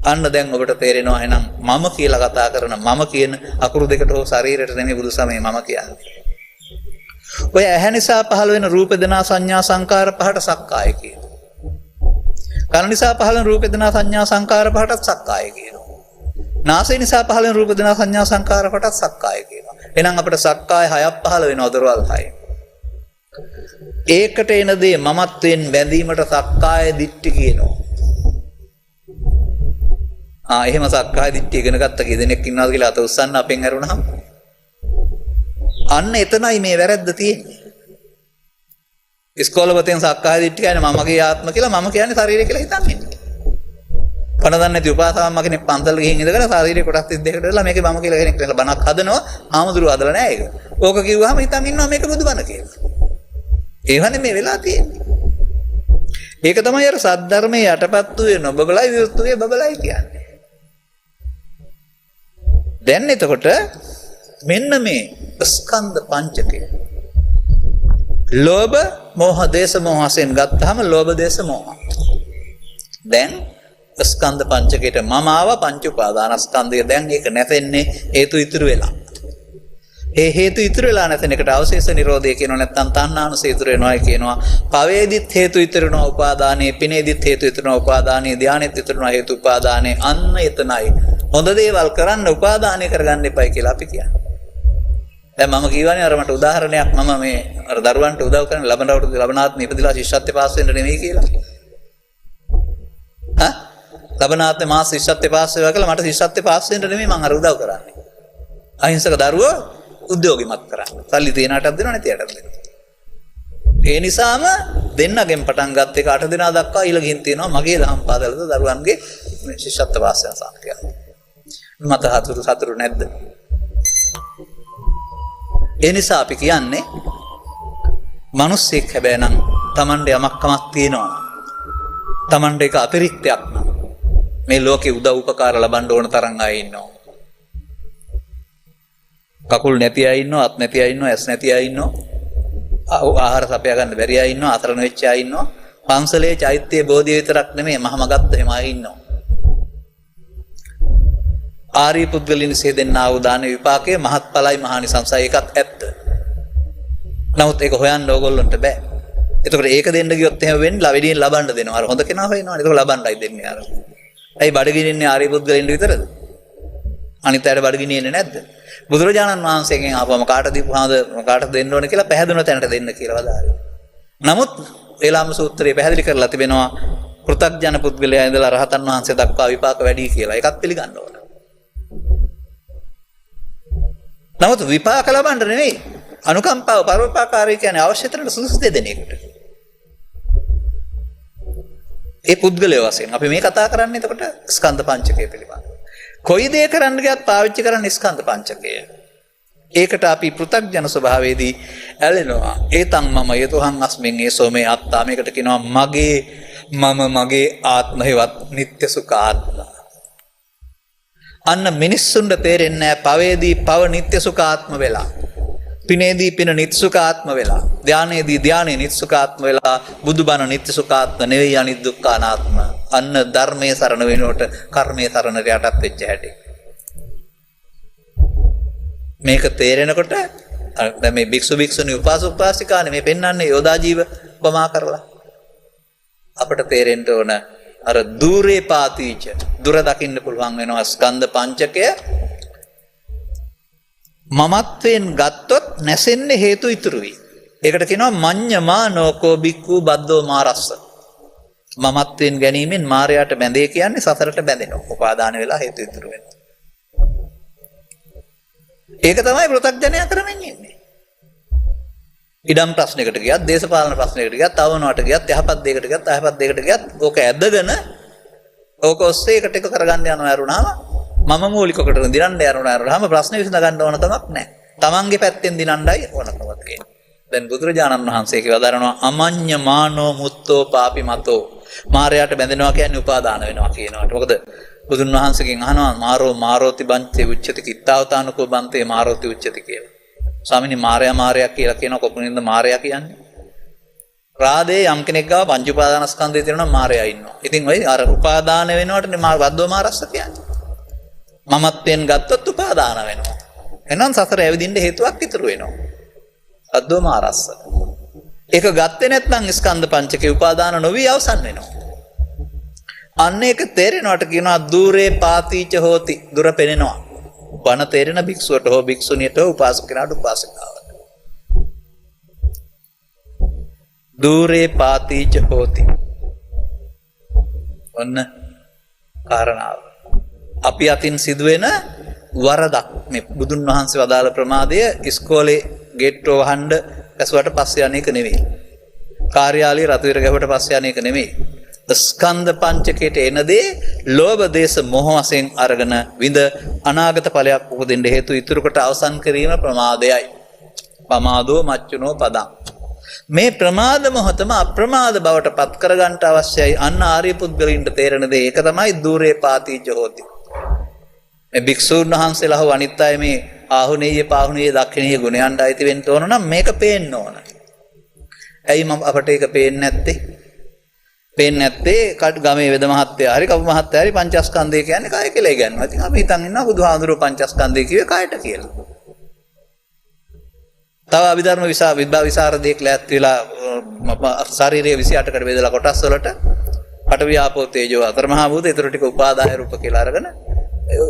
අන්න දැන් ඔබට තේරෙනවා එහෙනම් මම කියලා කතා කරන මම කියන අකුරු දෙකට හෝ ශරීරයට නෙමෙයි බුදු සමයේ මම කියන්නේ. ඔය ඇහැ නිසා පහළ වෙන රූප වේදනා සංඥා සංකාර පහට සක්කාය කියනවා. කන නිසා පහළ වෙන රූප වේදනා සංඥා සංකාර පහටත් සක්කාය කියනවා. නාසය නිසා පහළ වෙන රූප වේදනා සංඥා සංකාර පහටත් සක්කාය කියනවා. එහෙනම් අපිට සක්කාය හයක් පහළ වෙනවා දොරවල් හය. ඒකට එන දේ මමත්වෙන් බැඳීමට සක්කාය දිට්ඨි කියනවා. එහෙම සක්කාය දිට්ඨිය ඉගෙන ගත්ත කී දෙනෙක් ඉන්නවද කියලා අත උස්සන්න අපෙන් අරුණාම අන්න එතනයි මේ වැරද්ද තියෙන්නේ. ඉස්කෝලේ සක්කාය දිට්ඨිය කියන්නේ මමගේ ආත්ම කියලා මම කියන්නේ ශරීරය කියලා හිතන් ඉන්නේ. පණ දන්නේ නැති උපාසකම්ම කෙනෙක් පන්සල් ගිහින් ඉඳගෙන ශරීරේ කොටස් 32කට වෙලා මේකේ මම කියලා කෙනෙක් කියලා බණක් හදනවා ආමුදුරු හදලා නැහැ ඒක. ඕක කිව්වහම හිතන් ඉන්නවා මේක බුදුබණ කියලා. ඒවනේ මේ වෙලා තියෙන්නේ. ඒක තමයි අර සද්ධර්මයේ යටපත් වූ නොබබලයි විරුද්ධ බබලයි කියන්නේ. දැන් එතකොට මෙන්න මේ ස්කන්ධ පංචකය ලෝභ මෝහ දේශ මොහ වශයෙන් ගත්තාම ලෝභ දේශ මොහ දැන් ස්කන්ධ පංචකයට මම ආව පංච උපාදානස්කන්ධය දැන් ඒක නැතෙන්නේ හේතු ඉතුරු වෙලා ඒ හේතු ඉතුරු වෙලා නැතෙන එකට අවශේෂ නිරෝධය කියනවා නැත්නම් තණ්හානුසය ඉතුරු වෙනවායි කියනවා පවේදිත් හේතු ඉතුරු වෙනවා උපාදානයේ පිනේදිත් හේතු ඉතුරු වෙනවා උපාදානයේ ධානයේත් ඉතුරු වෙනවා හේතු උපාදානයේ අන්න එතනයි හොඳ දේවල් කරන්න උපාදානය කරගන්න එපයි කියලා අපි කියන්නේ. දැන් මම කියවනේ අර මට උදාහරණයක් මම මේ අර දරුවන්ට උදව් කරන ලබනාත්ම ඉපදිලා ශිෂ්‍යත්වයේ පාස් වෙන්න නෙමෙයි කියලා. ලබනාත්ම මාස ශිෂ්‍යත්වයේ පාස් වෙනවා කියලා මට ශිෂ්‍යත්වයේ පාස් වෙන්න නෙමෙයි මම අර උදව් කරන්නේ. අහිංසක දරුවෝ උද්‍යෝගිමත් කරන්න. සල්ලි තියනටත් දෙනවා නැතියටත් දෙනවා. ඒ නිසාම දෙන්නගෙන් පටන් ගත්ත එක 8 දෙනා දක්වා ඊළඟින් තියෙනවා මගේ දහම් පාදලද දරුවන්ගේ ශිෂ්‍යත්ව වාසය සංඛ්‍යාව. මත හතුරු නැද්ද? ඒ නිසා අපි කියන්නේ මිනිස්සෙක් හැබැයි නම් Tamande යමක් කමක් තියෙනවා. Tamande එක අපිරික්තයක් නම් මේ ලෝකේ උදව් උපකාර ලබන්න ඕන තරම් අය ඉන්නවා. කකුල් නැති අය ඉන්නවා, අත් නැති අය ඉන්නවා, ඇස් නැති අය ඉන්නවා. ආහාර සපයා ගන්න බැරි අය ඉන්නවා, අතරණ වෙච්ච අය ඉන්නවා. පන්සලේ චෛත්‍ය බෝධිය විතරක් නෙමෙයි මහමගත් එහෙම අය ඉන්නවා. ආර්ය පුද්ගලින් සේදෙන්නා වූ දාන විපාකයේ මහත්ඵලයි මහානිසංසයි ඒකත් ඇත්ත. නමුත් ඒක හොයන්න ඕගොල්ලන්ට බෑ. එතකොට ඒක දෙන්න ගියොත් එහෙම වෙන්නේ ලවෙඩියෙන් ලබන්න දෙනවා. අර හොඳ කෙනා හොයනවානේ. ඒක ලබන්නයි දෙන්නේ අර. ඇයි බඩගිනින්නේ ආර්ය පුද්ගලින් විතරද? අනිත් අයට බඩගිනින්නේ නැද්ද? බුදුරජාණන් වහන්සේගෙන් ආපුවම කාට දීපුවාද කාට දෙන්න ඕනේ කියලා පැහැදුන තැනට දෙන්න කියලා වදාළේ. නමුත් ඒලාම සූත්‍රයේ පැහැදිලි කරලා තිබෙනවා පෘථග්ජන පුද්ගලයා ඉඳලා රහතන් වහන්සේ දක්වා විපාක වැඩි කියලා. ඒකත් පිළිගන්න ඕන. නමුත් විපාක ලබන්න නෙවෙයි අනුකම්පාව පරෝපකාරය කියන්නේ අවශ්‍ය තරමට සුදුසු දෙදෙනෙකුට. ඒ පුද්ගලයා වශයෙන් අපි මේ කතා කරන්නේ එතකොට ස්කන්ධ පංචකය පිළිබඳව. කොයි දේ කරන්න ගියත් පාවිච්චි කරන්නේ ස්කන්ධ පංචකය. ඒකට අපි පෘථග්ජන ස්වභාවයේදී ඇලෙනවා. ඒතං මම යතෝහං අස්මින් ඒසෝ මේ අත්තා මේකට කියනවා මගේ ආත්ම හේවත් නিত্য සුඛ ආත්ම. අන්න මිනිස්සුන්ට තේරෙන්නේ නැහැ පවේදී පව නিত্য සුඛ ආත්ම වෙලා. පිනේදී පින නিত্য සුඛ ආත්ම වෙලා. ධානයේදී ධානයේ නিত্য සුඛ ආත්ම වෙලා. බුදුබණ නিত্য සුඛ ආත්ම නෙවෙයි අනිත් දුක්ඛ අනාත්ම. අන්න ධර්මයේ සරණ වෙනකොට කර්මයේ සරණට යටත් වෙච්ච හැටි. මේක තේරෙනකොට දැන් මේ භික්ෂුණී උපාසක උපාසිකානේ මේ පෙන්වන්නේ යෝදා ජීව උපමා කරලා. අපට තේරෙන්න ඕන අර දුරේ පාතිච දුර දකින්න පුළුවන් වෙනවා ස්කන්ධ පංචකය මමත්වෙන් ගත්තොත් නැසෙන්නේ හේතු ඉතුරු වෙයි. ඒකට කියනවා මඤ්ඤමානෝකෝ බික්ඛු බද්දෝ මාරස්ස. මමත්වෙන් ගැනීමෙන් මායයට බැඳේ කියන්නේ සසරට බැඳෙනවා. උපාදාන වෙලා හේතු ඉතුරු වෙනවා. ඒක තමයි පෘථග්ජනයා කරමින් ඉන්නේ. ඉඩම් ප්‍රශ්නයකට ගියත්, දේශපාලන ප්‍රශ්නයකට ගියත්, තවනකට ගියත්, යහපත් දෙයකට ගියත්, අයහපත් දෙයකට ගියත් ඕක ඇදගෙන ඕක ඔස්සේ එකට එක කරගන්න යනවා අරුණාම මම මූලිකකට දිනන්න යනවා ප්‍රශ්න විසඳ ගන්න ඕන කමක් නැහැ. තමන්ගේ පැත්තෙන් දිනන්නයි ඕනකමක් තියෙන්නේ. දැන් බුදුරජාණන් වහන්සේ කියවදාරනවා අමඤ්ඤමානෝ මුත්තෝ පාපි මතෝ. මායයට බැඳෙනවා කියන්නේ උපාදාන වෙනවා කියනවා. මොකද බුදුන් වහන්සේගෙන් අහනවා මාරෝති බන්තේ උච්චති කිත්තාවතානකෝ බන්තේ මාරෝති උච්චති කියලා. ස්වාමීනි මාරයා කියලා කියන කොපුනින්ද මාරයා කියන්නේ? රාදේ යම් කෙනෙක් ගාව පංච උපාදානස්කන්ධය තියෙනවා මායя ඉන්නවා. ඉතින් ඔය අර උපාදාන වෙනවටනේ මා වද්දෝ මාරස්ස කියන්නේ. මමත්වෙන් ගත්තොත් උපාදාන වෙනවා. එහෙනම් සසර ඇවිදින්න හේතුවක් ඉතුරු වෙනවා. වද්දෝ මාරස්ස. ඒක ගත්තේ නැත්නම් ස්කන්ධ පංචකේ උපාදාන නොවි අවසන් වෙනවා. අන්න ඒක තේරෙනවට කියනවා දුරේ පාතිච හෝති. දුර පෙනෙනවා. බණ තේරෙන භික්ෂුවට හෝ භික්ෂුණියට හෝ උපාසකයාට උපාසිකාවට. දුරේ පාතිච හෝති. ඔන්න කාරණාව. අපි අතින් සිදුවෙන වරදක් මේ බුදුන් වහන්සේ වදාළ ප්‍රමාදය ඉස්කෝලේ ගේට්ටුව වහන්න ඇසුවට පස්සේ යන එක නෙවෙයි. කාර්යාලයේ රතු ඉර ගැහුවට පස්සේ යන එක නෙවෙයි. ස්කන්ධ පංචකයට එන දේ ලෝභ දේශ මොහ වශයෙන් අරගෙන විඳ අනාගත ඵලයක් උපදින්න හේතු ඉතුරු කොට අවසන් කිරීම ප්‍රමාදයයි. පමාදෝ මච්චුනෝ පදං. මේ ප්‍රමාද මොහතම අප්‍රමාද බවට පත් කරගන්න අවශ්‍යයි. අන්න ආර්ය පුද්ගලින්ට තේරෙන දේ ඒක තමයි දුරේ පාතිච හෝති. මේ භික්ෂුන් වහන්සේලා හෝ අනිත් අය මේ ආහුනීය පාහුනීය දක්ෂිනීය ගුණයන්ට අයිති වෙන්න ඕන නම් මේක පේන්න ඕන. ඇයි මම අපට ඒක පේන්නේ නැත්තේ? පේන්නේ නැත්තේ ගමේ වෙද මහත්තයා හරි කපු මහත්තයා හරි පංචස්කන්ධය කියන්නේ කාය කියලා ඉගෙනනවා. ඉතින් අපි හිතන් ඉන්නවා බුදුහාඳුරෝ පංචස්කන්ධය කිව්වේ කායට කියලා. තව අභිධර්ම විසරදයක් ලෑත් වෙලා ශාරීරික 28කට බෙදලා කොටස් වලට පඨවි ආපෝ තේජෝ අතර මහා භූත ඊටර ටික උපාදාය රූප කියලා අරගෙන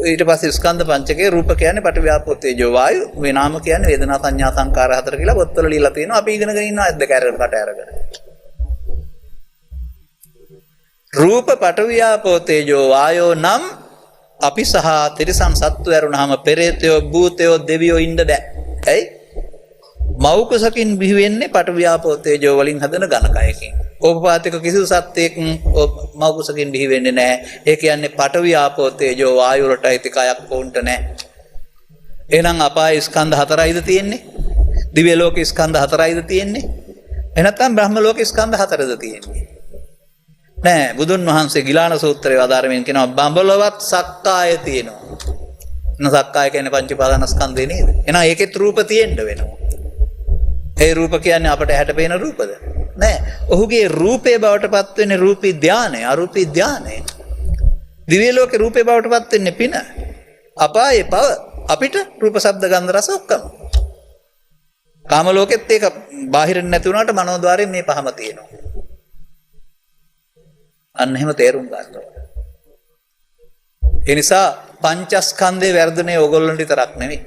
ඊට පස්සේ ස්කන්ධ පංචකයේ රූප කියන්නේ පඨවි ආපෝ තේජෝ වායු මේ නාම කියන්නේ වේදනා සංඥා සංකාර හතර කියලා පොත්වල ලියලා තියෙනවා. අපි ඉගෙනගෙන ඉන්නවා ඇද්ද කැරගෙන කට අරගෙන. රූප පඨවි ආපෝ තේජෝ වායෝ නම් අපි සහ තිරිසන් සත්තු ඇරුණාම පෙරේතයෝ භූතයෝ දෙවියෝ ඉන්න බෑ. ඇයි? මෞකසකින් බිහි වෙන්නේ පඨවි ආපෝ තේජෝ වලින් හදන ඝනකයකින්. ඕපපාතික කිසිදු සත්‍යයක මෞකසකින් බිහි වෙන්නේ නැහැ. ඒ කියන්නේ පඨවි ආපෝ තේජෝ වායු වලට අයිති කයක් වොන්ට නැහැ. එහෙනම් අපාය ස්කන්ධ හතරයිද තියෙන්නේ? දිව්‍ය ලෝක ස්කන්ධ හතරයිද තියෙන්නේ? එහෙනම් බ්‍රහ්ම ලෝක ස්කන්ධ හතරද තියෙන්නේ? නෑ. බුදුන් වහන්සේ ගිලාන සූත්‍රයේ ආධාරයෙන් කියනවා බඹලොවත් සක්කාය තියෙනවා. සක්කාය කියන්නේ පංච උපාදානස්කන්ධේ නේද? එහෙනම් ඒකෙත් රූප තියෙන්න වෙනවා. ඒ රූප කියන්නේ අපට ඇහැට පේන රූපද? නෑ. ඔහුගේ රූපේ බවට පත් වෙන්නේ රූපී ධානය, අරූපී ධානය. දිව්‍ය ලෝකේ රූපේ බවට පත් වෙන්නේ පින. අපායේ පව අපිට රූප ශබ්ද ගන්ධ රස ඔක්කොම. කාම ලෝකෙත් ඒක බාහිරින් නැති වුණාට මනෝද්වාරයෙන් මේ පහම තියෙනවා. අන්න එහෙම තේරුම් ගන්න ඕනේ. ඒ නිසා පංචස්කන්ධේ වර්ධනය ඕගොල්ලන්ට විතරක් නෙවෙයි.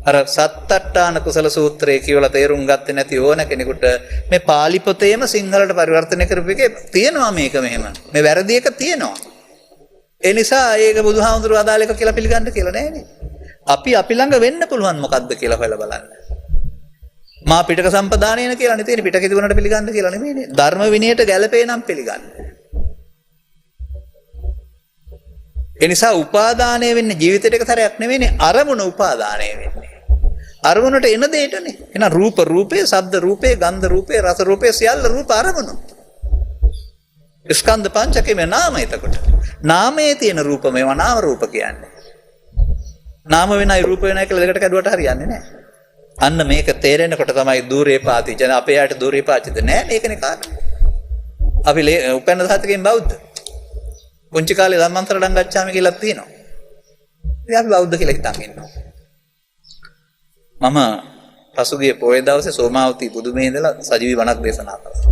අර සත්තට්ඨාන කුසල සූත්‍රයේ කියවලා තේරුම් ගත්තේ නැති ඕන කෙනෙකුට මේ පාලි පොතේම සිංහලට පරිවර්තනය කරපු එකේ තියෙනවා මේක මෙහෙම. මේ වැරදි එක තියෙනවා. ඒ නිසා ඒක බුදුහාමුදුරුවෝ අදාළ එක කියලා පිළිගන්න කියලා නෑනේ. අපි ළඟ වෙන්න පුළුවන් මොකද්ද කියලා හොයලා බලන්න. මා පිටක සම්පදානයන කියලා නේ තියෙන්නේ. පිටක තිබුණාට පිළිගන්න කියලා නෙමෙයිනේ. ධර්ම විනයට ගැළපේ නම් පිළිගන්න. ඒ නිසා උපාදානය වෙන්නේ ජීවිතේට එක සැරයක් නෙවෙයිනේ. අරමුණ උපාදානය වෙන්නේ. අරමුණට එන දෙයටනේ. එහෙනම් රූප රූපේ, ශබ්ද රූපේ, ගන්ධ රූපේ, රස රූපේ සියල්ල රූප අරමුණු. ස්කන්ධ පංචකයේ නාම එතකොට. නාමයේ තියෙන රූප මේවා නාම රූප කියන්නේ. නාම වෙනයි රූප වෙනයි කියලා දෙකට කැඩුවට හරියන්නේ නැහැ. අන්න මේක තේරෙනකොට තමයි දුරේ පාතිච. අපේ යාට දුරේ පාතිච නෑ මේකනේ කාරණා. අපි උපැන්න සාතකෙන් බෞද්ධ. පුංචි කාලේ ධම්මන්තර ඩංගච්ඡාම කියලා තියෙනවා. ඉතින් අපි බෞද්ධ කියලා හිතන් ඉන්නවා. මම පසුගිය පොයේ දවසේ සෝමාවති බුදුමේ ඉඳලා සජීවී වණක් දේශනා කළා.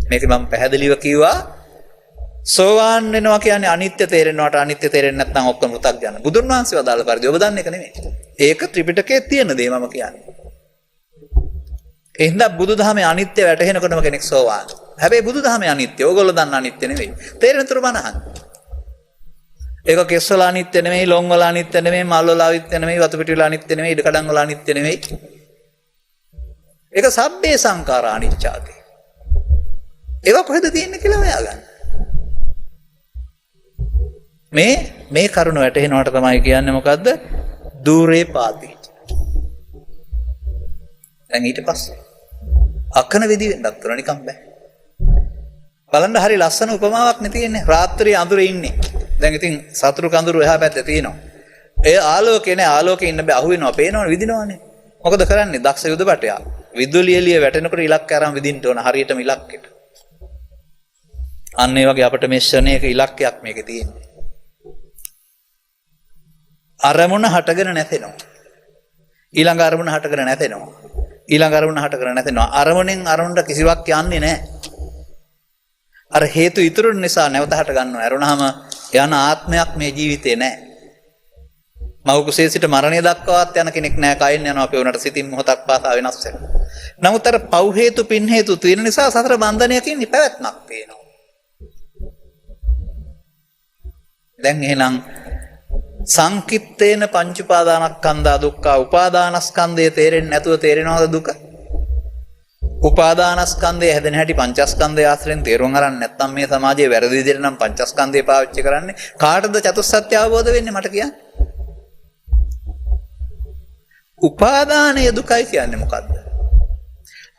මේක මම පැහැදිලිව කිව්වා සෝවාන් වෙනවා කියන්නේ අනිත්‍ය තේරෙනවට අනිත්‍ය තේරෙන්නේ නැත්නම් ඔක්කොම පෘථග්ජන. බුදුන් වහන්සේ වදාළ පරිදි ඔබ දන්නේ එක නෙමෙයි. ඒක ත්‍රිපිටකයේ තියෙන දේ මම කියන්නේ. එහෙනම් බුදුදහමේ අනිත්‍ය වැටහෙනකොටම කෙනෙක් සෝවාන්. හැබැයි බුදුදහමේ අනිත්‍ය ඕගොල්ලෝ දන්න අනිත්‍ය නෙවෙයි. තේරෙන තුරු බනහන්. ඒක කෙස් වල අනිත්‍ය නෙමෙයි, ලොම් වල අනිත්‍ය නෙමෙයි, මල් වල අනිත්‍ය නෙමෙයි, වතු පිටි වල අනිත්‍ය නෙමෙයි, ඉඩ කඩන් වල අනිත්‍ය නෙමෙයි. ඒක සබ්බේ සංඛාරා අනිච්චාති. ඒක කොහෙද තියෙන්නේ කියලා හොයාගන්න. මේ කරුණ වැටහෙනවට තමයි කියන්නේ මොකද්ද? දුරේ පාතිච. දැන් ඊට පස්සේ අකන වෙදි වෙන්නත් උන නිකම් බෑ. බලන්න හරි ලස්සන උපමාවක් නේ තියෙන්නේ. රාත්‍රියේ අඳුරේ ඉන්නේ. දැන් ඉතින් සතුරු කඳුරු එහා පැත්තේ තියෙනවා. ඒ ආලෝකේ නේ ආලෝකේ ඉන්න බෑ අහු වෙනවා, පේනවනේ, විදිනවනේ. මොකද කරන්නේ? දක්ෂ යුද බටයා. විදුලිය එළිය වැටෙනකොට ඉලක්ක අරන් විදින්න ඕන හරියටම ඉලක්කෙට. අන්න ඒ වගේ අපිට මේ ෂණයක ඉලක්කයක් මේකේ තියෙන්නේ. අරමුණ හටගෙන නැතෙනවා. ඊළඟ අරමුණ හටගෙන නැතෙනවා. ඊළඟ අරමුණ හටගෙන නැතෙනවා. අරමුණෙන් අරමුණට කිසිවක් යන්නේ නැහැ. අර හේතු ඉතුරු නිසා නැවත හට ගන්නවා. ඇරුණාම යන ආත්මයක් මේ ජීවිතේ නැහැ. මව කුසේ සිට මරණය දක්වාත් යන කෙනෙක් නැහැ. කයින් යනවා අපේ උනට සිතින් මොහොතක් පාසා වෙනස් වෙනවා. නමුත් අර පව් හේතු පින් හේතු තියෙන නිසා සතර බන්ධනයකින් පැවැත්මක් තියෙනවා. දැන් එහෙනම් සංකිට්ඨේන පංච උපාදානස්කන්ධා දුක්ඛ උපාදානස්කන්ධය තේරෙන්නේ නැතුව තේරෙනවද දුක? උපාදානස්කන්ධය හැදෙන හැටි පංචස්කන්ධය ආශ්‍රයෙන් තේරුම් ගන්න නැත්නම් මේ සමාජයේ වැරදි විදිහට නම් පංචස්කන්ධය පාවිච්චි කරන්නේ කාටද චතුස්සත්‍ය අවබෝධ වෙන්නේ මට කියන්න. උපාදානය දුකයි කියන්නේ මොකද්ද?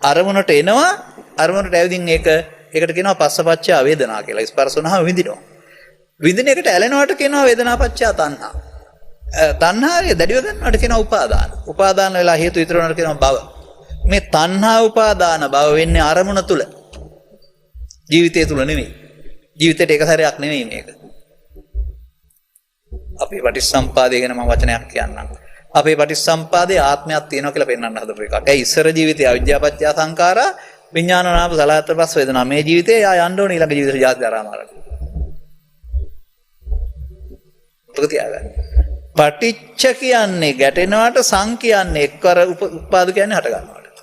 අරමුණට එනවා අරමුණට ඇවිදින් ඒකට කියනවා පස්සපච්චය වේදනා කියලා. ස්පර්ශ වුණාම විඳිනවා. විඳින එකට ඇලෙනවට කියනවා වේදනාපච්චය තණ්හා. තණ්හාවේ දැඩිව ගන්නවට කියනවා උපාදාන. උපාදාන වෙලා හේතු ඉතුරු වෙනවට කියනවා භව. මේ තණ්හා උපාදාන භව වෙන්නේ අරමුණ තුල. ජීවිතය තුල නෙමෙයි. ජීවිතේට එක සැරයක් නෙමෙයි මේක. අපේ පටිච්චසම්පාදය ගැන මම වචනයක් කියන්නම්. අපේ පටිච්චසම්පාදයේ ආත්මයක් තියෙනවා කියලා පෙන්වන්න හදපු එකක්. ඒ ඉස්සර ජීවිතයේ අවිද්‍යාපච්චය සංඛාරා විඥාන නාම සලආයතන පස් වේදනා. මේ ජීවිතේ යා යන්න ඕනේ ඊළඟ ජීවිතේ ජාති ජරා මරණ. තියාගන්න. පටිච්ච කියන්නේ ගැටෙනවට, සං කියන්නේ එක්වර උපාද කියන්නේ හට ගන්නවට.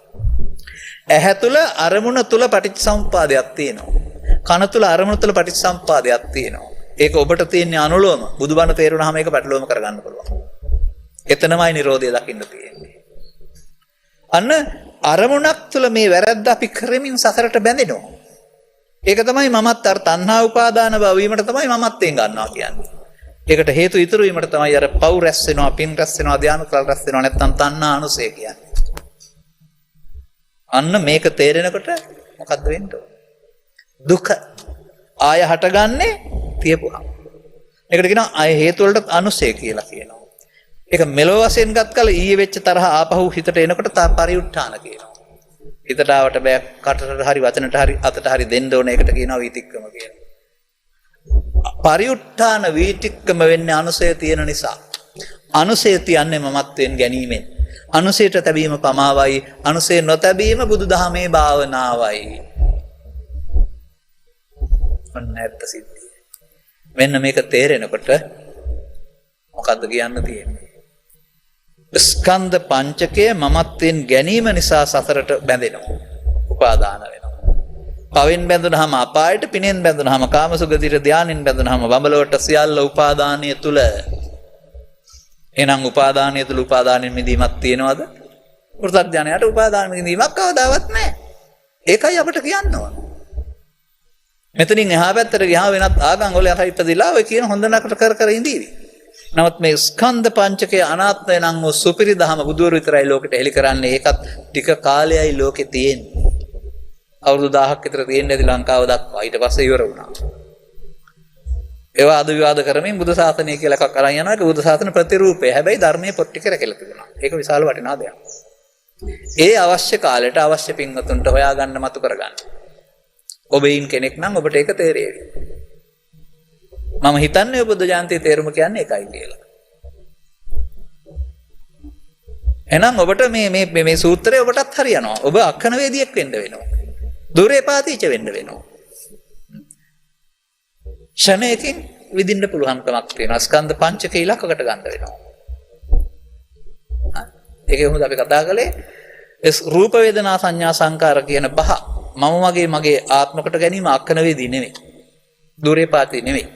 ඇහැ තුල අරමුණ තුල පටිච්චසමුපාදයක් තියෙනවා. කන තුල අරමුණ තුල පටිච්චසමුපාදයක් තියෙනවා. ඒක ඔබට තියෙන අනුලෝම බුදුබණ තේරුණාම ඒක පැටලෝම කරගන්න පුළුවන්. එතනමයි Nirodha දකින්න තියෙන්නේ. අන්න අරමුණක් තුල මේ වැරද්ද අපි කරමින් සසරට බැඳෙනවා. ඒක තමයි මමත් අර තණ්හා උපාදාන භව වීමට තමයි මමත්යෙන් ගන්නවා කියන්නේ. ඒකට හේතු ඉතුරු වීමට තමයි අර පව් රැස් වෙනවා, පින් රැස් වෙනවා, ධානය කල් රැස් වෙනවා නැත්නම් තණ්හා අනුසය කියන්නේ. අන්න මේක තේරෙනකොට මොකද්ද වෙන්නේ? දුක ආය හටගන්නේ තියපුවා. ඒකට කියනවා ආය හේතු වලට අනුසය කියලා කියනවා. ඒක මෙලොව වශයෙන් ගත් කල ඊයේ වෙච්ච තරහ ආපහු හිතට එනකොට පරිඋත්ථාන කියනවා. හිතට ආවට බෑ කටට හරි වචනට හරි අතට හරි දෙන්න ඕන ඒකට කියනවා වීතික්කම කියලා. පරිඋත්ථාන වීතික්කම වෙන්නේ අනුසය තියෙන නිසා. අනුසය තියන්නේ මමත්වෙන් ගැනීමෙන්. අනුසයට තැබීම පමාවයි. අනුසය නොතැබීම බුදුදහමේ භාවනාවයි. ඔන්න ඇත්ත සිද්ධිය. මෙන්න මේක තේරෙනකොට මොකද්ද කියන්න තියෙන්නේ? ස්කන්ධ පංචකය මමත්වෙන් ගැනීම නිසා සසරට බැඳෙනවා. උපාදාන වෙනවා. පවෙන් බැඳුනහම අපායට, පිනෙන් බැඳුනහම කාමසුගතියට, ධානයෙන් බැඳුනහම බඹලොවට සියල්ල උපාදානීය තුල. එහෙනම් උපාදානීය තුල උපාදානෙන් මිදීමක් තියනවද? වෘථග්ජනයට උපාදාන මිදීමක් කවදාවත් නැහැ. ඒකයි අපිට කියන්න ඕන. මෙතනින් එහා පැත්තට ගියාම වෙනත් ආගම් වල ඉපදිලා ඔය කියන හොඳ නරකට කර ඉඳීවි. නමුත් මේ ස්කන්ධ පංචකය අනාත්මය නම් වූ සුපිරි දහම බුදුවරු විතරයි ලෝකෙට හෙළි කරන්නේ. ඒකත් ටික කාලයයි ලෝකෙ තියෙන්නේ. අවුරුදු 1000ක් විතර තියෙන්නේ ඇති ලංකාව දක්වා. ඊට පස්සේ ඉවර වුණා. ඒවා අද විවාද කරමින් බුදු සාසනය කියලා එකක් අරන් යනවා. ඒක බුදු සාසන ප්‍රතිරූපය. හැබැයි ධර්මයේ පොත් ටික රැකලා තිබුණා. ඒක විශාල වටිනා දෙයක්. ඒ අවශ්‍ය කාලයට අවශ්‍ය පින්වතුන්ට හොයාගන්න මතු කරගන්න. ඔබයින් කෙනෙක් නම් ඔබට ඒක තේරෙවි. මම හිතන්නේ ඔබ බුද්ධ ජාන්තියේ තේරුම කියන්නේ ඒකයි කියලා. එහෙනම් ඔබට මේ සූත්‍රය ඔබටත් හරියනවා. ඔබ අක්ෂණ වේදියෙක් වෙන්න වෙනවා. දුරේ පාතිච වෙන්න වෙනවා. ෂණයකින් විඳින්න පුළුවන්කමක් තියෙනවා. ස්කන්ධ පංචක ඉලක්කකට ගන්න වෙනවා. ඒකේ මොකද අපි කතා කළේ? රූප වේදනා සංඥා සංකාර කියන පහ මගේ ආත්මකට ගැනීම අක්ෂණ වේදී නෙමෙයි. දුරේ පාති නෙමෙයි.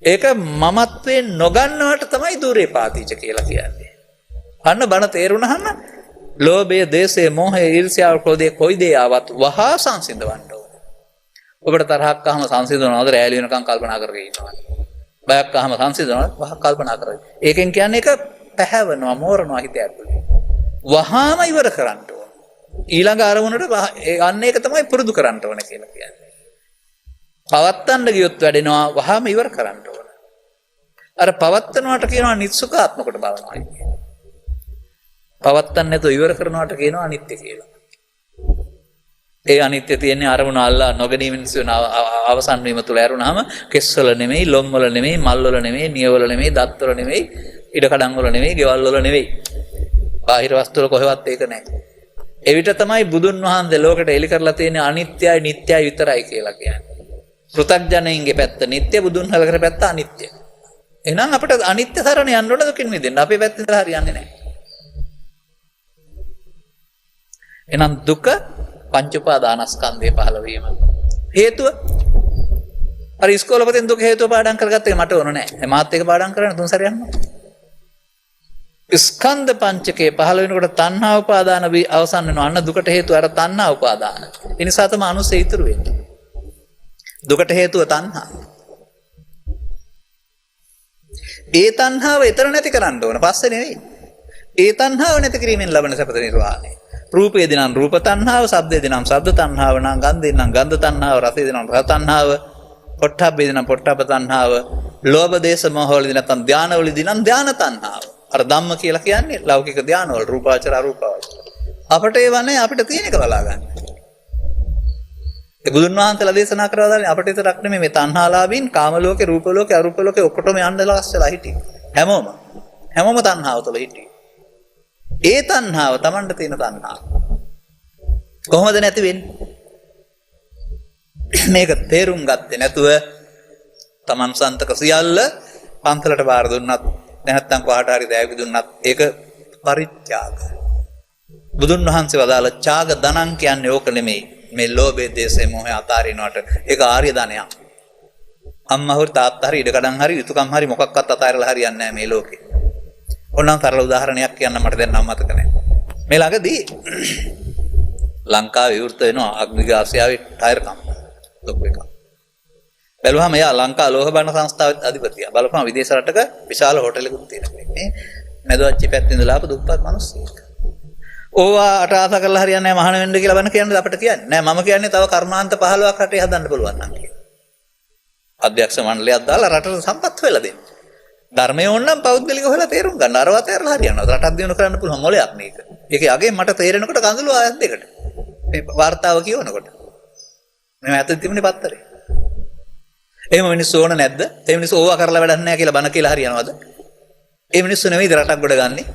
ඒක මමත්වෙන් නොගන්නවට තමයි දුරේ පාතිච කියලා කියන්නේ. අන්න බණ තේරුණාම ලෝභය, දේශය, මෝහය, ඊර්ෂ්‍යාව, ක්‍රෝධය කොයි දේ ආවත් වහා සංසිඳවන්න ඕනේ. ඔබට තරහක් ආවම සංසිඳවනවද? රැලි වෙනකන් කල්පනා කරගෙන ඉන්නවා. බයක් ආවම සංසිඳවනවද? වහා කල්පනා කරගෙන. ඒකෙන් කියන්නේ ඒක පැහැවෙනවා, මෝරනවා හිත ඇතුලේ. වහාම ඉවර කරන්න ඕනේ. ඊළඟ අරමුණට අන්න ඒක තමයි පුරුදු කරන්න ඕනේ කියලා කියන්නේ. පවත්තන්න ගියොත් වැඩෙනවා, වහාම ඉවර කරන්න ඕනේ. අර පවත්තනවාට කියනවා නිස්සුකාත්මකට බලනවා කියන්නේ. පවත්තන්න නැතුව ඉවර කරනවට කියනවා අනිත්‍ය කියලා. ඒ අනිත්‍ය තියෙන්නේ අරමුණ අල්ලා නොගැනීමෙන් සිදුවන අවසන් වීම තුල ඇරුණාම කෙස්වල නෙමෙයි, ලොම්වල නෙමෙයි, මල්වල නෙමෙයි, නියවල නෙමෙයි, දත්වල නෙමෙයි, ඉඩකඩම් වල නෙමෙයි, ගෙවල් වල නෙමෙයි. බාහිර වස්තු වල කොහෙවත් ඒක නැහැ. එවිට තමයි බුදුන් වහන්සේ ලෝකෙට එලි කරලා තියෙන්නේ අනිත්‍යයි නිට්ටයයි විතරයි කියලා කියන්නේ. පෘථග්ජනයින්ගේ පැත්ත නිට්ටය, බුදුන් හල කර පැත්ත අනිත්‍ය. එහෙනම් අපිට අනිත්‍ය සරණ යන්න ඕන දුකින් මිදෙන්න. අපේ පැත්තෙන් හරියන්නේ නැහැ. එහෙනම් දුක පංච උපාදානස්කන්ධයේ පහළ වීම. හේතුව අර ඉස්කෝලේ පතෙන් දුක හේතුව පාඩම් කරගත්තේ මට ඕන නැහැ. මාත් එක පාඩම් කරන්න තුන් සැරයක් යනවා. ස්කන්ධ පංචකයේ පහළ වෙනකොට තණ්හා උපාදාන අවසන් වෙනවා. අන්න දුකට හේතුව අර තණ්හා උපාදාන. ඒ නිසා තමයි අනුසය ඉතුරු වෙන්නේ. දුකට හේතුව තණ්හා. ඒ තණ්හාව ඊතර නැති කරන්න ඕන. පස්සේ නෙවෙයි. ඒ තණ්හාව නැති කිරීමෙන් ලබන සපත නිර්වාණය. රූපේදී නම් රූප තණ්හාව, ශබ්දේදී නම් ශබ්ද තණ්හාව, නම් ගන්ධේදී නම් ගන්ධ තණ්හාව, රසේදී නම් රස තණ්හාව, පොට්ටබ්බේදී නම් පොට්ටබ්බ තණ්හාව, ලෝභ දේශ මොහවලදී නැත්නම් ධානවලදී නම් ධාන තණ්හාව. අර ධම්ම කියලා කියන්නේ ලෞකික ධානවල රූපාවචර අරූපාවචර. අපට ඒවනේ අපිට තියෙන එක බලා ගන්න. ඒ බුදුන් වහන්සේලා දේශනා කරලා දාන්නේ අපිට විතරක් නෙමෙයි මේ තණ්හාලාභීන් කාම ලෝකේ, රූප ලෝකේ, අරූප ලෝකේ ඔක්කොටම යන්න ලස්සලා හිටියේ. හැමෝම තණ්හාව තුළ හිටියේ. ඒ තණ්හාව Tamanට තියෙන තණ්හාව. කොහොමද නැති වෙන්නේ? මේක තේරුම් ගත්තේ නැතුව Taman සන්තක සියල්ල පන්සලට බාර දුන්නත් නැත්නම් කොහාට හරි දෑවි දුන්නත් ඒක පරිත්‍යාග. බුදුන් වහන්සේ වදාළ ඡාග ධනං කියන්නේ ඕක නෙමෙයි. මේ ලෝභය, දේශය, මොහය අතාරිනවට ඒක ආර්ය ධනයක්. අම්මා හොර තාත්තා හරි ඉඩකඩම් හරි යුතුයකම් හරි මොකක්වත් අතාරලා හරියන්නේ නැහැ මේ ලෝකේ. ඕනනම් තරල උදාහරණයක් කියන්න මට දැන් නම් මතක නැහැ. මේ ළඟදී ලංකාවේ විවෘත වෙනවා අග්නික ආසියාවේ ටයර් කම්පැනි ලොකු එකක්. බැලුවාම එයා ලංකා ලෝහ බණ්ඩ සංස්ථාවේ අධිපතියා. බලපුවම විදේශ රටක විශාල හෝටලෙකුත් තියෙනවා. මේ මැදවච්චි පැත්තේ ඉඳලා ආපු දුප්පත් මිනිස්සෙක්. ඕවා අට ආස කරලා හරියන්නේ නැහැ මහාන වෙන්න කියලා බණ කියන්නේ අපිට කියන්නේ. නෑ මම කියන්නේ තව කර්මාන්ත 15ක් රටේ හදන්න පුළුවන් නම් කියලා. අධ්‍යක්ෂ මණ්ඩලයක් දාලා රටට සම්පත් වෙලා දෙන්න. ධර්මය ඕනනම් පෞද්ගලිකව හොයලා තේරුම් ගන්න. අරවත් ඇරලා හරියනවා. රටක් දිනු කරන්න පුළුවන් මොලයක් මේක. ඒකේ අගේ මට තේරෙනකොට කඳුළු ආයත් දෙකට. මේ වார்த்தාව කියවනකොට. මම ඇත්තට තිබුණේ පත්තරේ. එහෙම මිනිස්සු ඕන නැද්ද? ඒ මිනිස්සු ඕවා කරලා වැඩක් නැහැ කියලා බන කියලා හරියනවද? ඒ මිනිස්සු නෙවෙයිද රටක් ගොඩ ගන්නේ?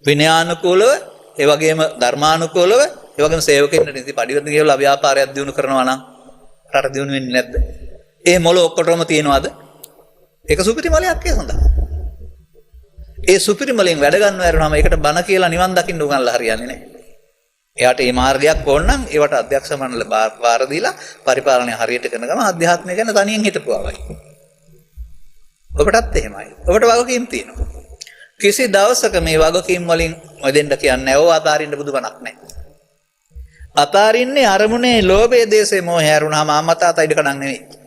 විනයානුකූලව, ඒ වගේම ධර්මානුකූලව, ඒ වගේම සේවකෙන්න නිති පරිවර්තන කියලා ව්‍යාපාරයක් දිනු කරනවා නම් රට දිනු වෙන්නේ නැද්ද? ඒ මොළ ඔක්කොටම තියෙනවද? ඒක සුපිරි මොලයක් ඒ සඳහා. ඒ සුපිරි මොලෙන් වැඩ ගන්නව ඇරුණාම ඒකට බන කියලා නිවන් දකින්න උගන්ලා හරියන්නේ නැහැ. එයාට මේ මාර්ගයක් ඕන නම් ඒවට අධ්‍යක්ෂ මණ්ඩල බාර දීලා පරිපාලනය හරියට කරන ගම අධ්‍යාත්මය ගැන තනියෙන් හිතපුවාමයි. ඔබටත් එහෙමයි. ඔබට වගකීම් තියෙනවා. කිසි දවසක මේ වගකීම් වලින් මොදෙන්න කියන්නේ නැහැ. ඕව අතාරින්න බුදුබණක් නැහැ. අතාරින්නේ අරමුණේ ලෝභයේ දේශේ මොහේ හැරුණාම අම්මා තාත්තා ඉඩ කඩන් නෙවෙයි.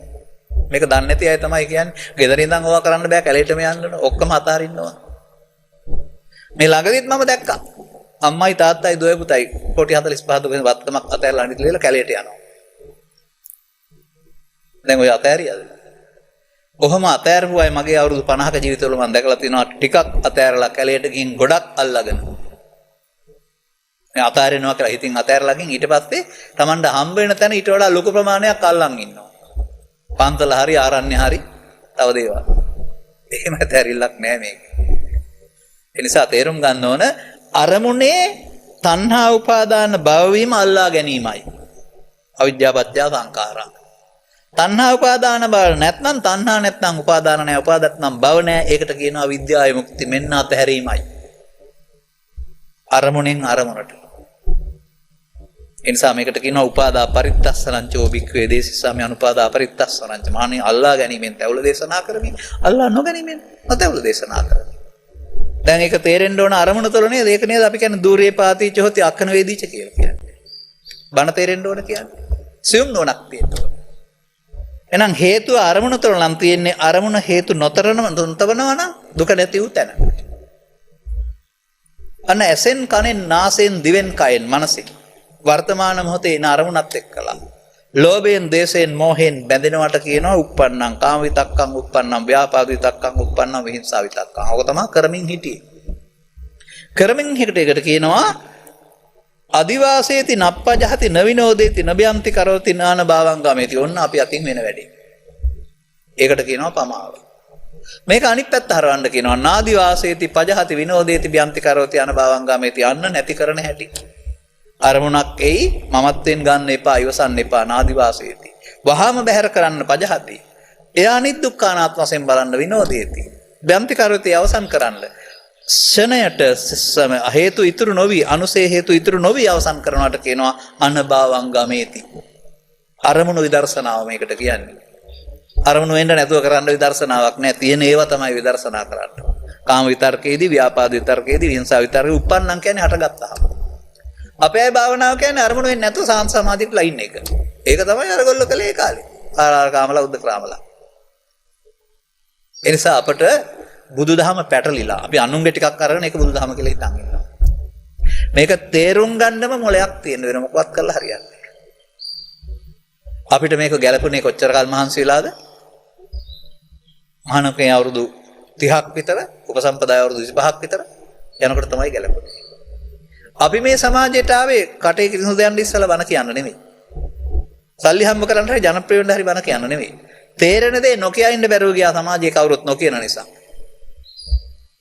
මේක දන්නේ නැති අය තමයි කියන්නේ. ගෙදර ඉඳන් ඕවා කරන්න බෑ කැලේටම යන්න ඕන. ඔක්කොම අතාරින්න ඕන. මේ ළඟදිත් මම දැක්කා. අම්මයි තාත්තයි දුවේ පුතයි කොටි 45 දුවේ වත්කමක් අතහැරලා අනිත් ලේලා කැලේට යනවා. දැන් ඔය අතහැරියද? කොහොම අතහැරපු අය මගේ අවුරුදු 50ක ජීවිතවල මම දැකලා තියෙනවා ටිකක් අතහැරලා කැලේට ගිහින් ගොඩක් අල්ලගෙන. මේ අතහැරෙනවා කියලා හිතින් අතහැරලා ගිහින් ඊට පස්සේ Tamanda හම්බ වෙන තැන ඊට වඩා ලොකු ප්‍රමාණයක් අල්ලන් ඉන්නවා. පන්තල හරි ආරණ්‍ය හරි තව දේවල්. එහෙම ඇතරිල්ලක් නෑ මේක. ඒ නිසා තේරුම් ගන්න ඕන අරමුණේ තණ්හා උපාදාන භවවීම අල්ලා ගැනීමයි. අවිද්‍යාපත්‍ය සංඛාරා. තණ්හා උපාදාන භව නැත්නම් තණ්හා නැත්නම් උපාදාන නැහැ. උපාදාන නැත්නම් භව නැහැ. ඒකට කියනවා විද්‍යාවේ මුක්ති මෙන්න අතහැරීමයි. අරමුණෙන් අරමුණට. එනිසා මේකට කියනවා උපාදා පරිත්තස්සනංචෝ භික්ඛවේ දේසිසාමි අනුපාදා පරිත්තස්සනංච මානේ අල්ලා ගැනීමෙන් තැවුල දේශනා කරමින් අල්ලා නොගැනීමෙන් නොතැවුල දේශනා කරමින්. දැන් ඒක තේරෙන්න ඕන අරමුණ තුළ නේද? ඒක නේද අපි කියන්නේ දූරේ පාතිච හොති අක්කන වේදීච කියලා කියන්නේ. බණ තේරෙන්න ඕන කියන්නේ. සියුම් නොනක් තියෙනවා. එහෙනම් හේතුව අරමුණ තුළ නම් තියෙන්නේ අරමුණ හේතු නොතරනවා නම් දුක නැති වූ තැන. අන්න ඇසෙන් කනෙන් නාසයෙන් දිවෙන් කයෙන් මනසෙන් වර්තමාන මොහොතේ ඉන අරමුණත් එක්කලා ලෝභයෙන් දේශයෙන් මොහෙන් බැඳෙනවට කියනවා උප්පන්නං කාම විතක්කං උප්පන්නං ව්‍යාපාද විතක්කං උප්පන්නං විහිංසා විතක්කං. ඔක තමයි කරමින් හිටියේ. කරමින් එකට කියනවා අදිවාසේති නප්පජහති නවිනෝදේති නබ්‍යන්ති කරෝති නාන භාවංගමේති. ඔන්න අපි අතින් වෙන වැඩේ. ඒකට කියනවා පමාව. මේක අනිත් පැත්ත හරවන්න කියනවා නාදිවාසේති පජහති විනෝදේති බ්‍යන්ති කරෝති අන භාවංගමේති. අන්න නැති කරන හැටි. අරමුණක් එයි මමත්වෙන් ගන්න එපා ඉවසන්න එපා නාදිවාසේති. වහාම බැහැර කරන්න පජහති. එයා අනිත් දුක්ඛානාත්ම වශයෙන් බලන්න විනෝදේති. බ්‍යන්ති කරෝති අවසන් කරන්න. ෂණයට හේතු ඉතුරු නොවි අනුසේ හේතු ඉතුරු නොවි අවසන් කරනවට කියනවා අනභාවංගමේති. අරමුණු විදර්ශනාව මේකට කියන්නේ. අරමුණු වෙන්න නැතුව කරන්න විදර්ශනාවක් නෑ. තියෙන ඒවා තමයි විදර්ශනා කරන්න. කාම විතර්කයේදී ව්‍යාපාද විතර්කයේදී හිංසා විතර්කේ උප්පන්නම් කියන්නේ හටගත්තාම. අපේ අය භාවනාව කියන්නේ අරමුණු වෙන්නේ නැතුව සාන්ත සමාධියට ලයින් එක. ඒක තමයි අරගොල්ලෝ කළේ ඒ කාලේ. ආරාර කාමලා උද්ද ක්‍රාමලා. ඒ නිසා අපට බුදුදහම පැටලිලා අපි අනුන්ගේ ටිකක් අරගෙන ඒක බුදුදහම කියලා හිතන් ඉන්නවා. මේක තේරුම් ගන්නම මොලයක් තියෙන වෙන මොකවත් කරලා හරියන්නේ නැහැ. අපිට මේක ගැලපුණේ කොච්චර කල් මහන්සි වෙලාද? මහානකේ අවුරුදු 30ක් විතර, උපසම්පදාය අවුරුදු 25ක් විතර යනකොට තමයි ගැලපුණේ. අපි මේ සමාජයට ආවේ කටේ කිරිසු දෙන්න ඉස්සලා බණ කියන්න නෙමෙයි. සල්ලි හම්බ කරන්න හරි ජනප්‍රිය වෙන්න හරි බණ කියන්න නෙමෙයි. තේරෙන දේ නොකිය ඉන්න බැරුව ගියා සමාජයේ කවුරුත් නොකියන නිසා.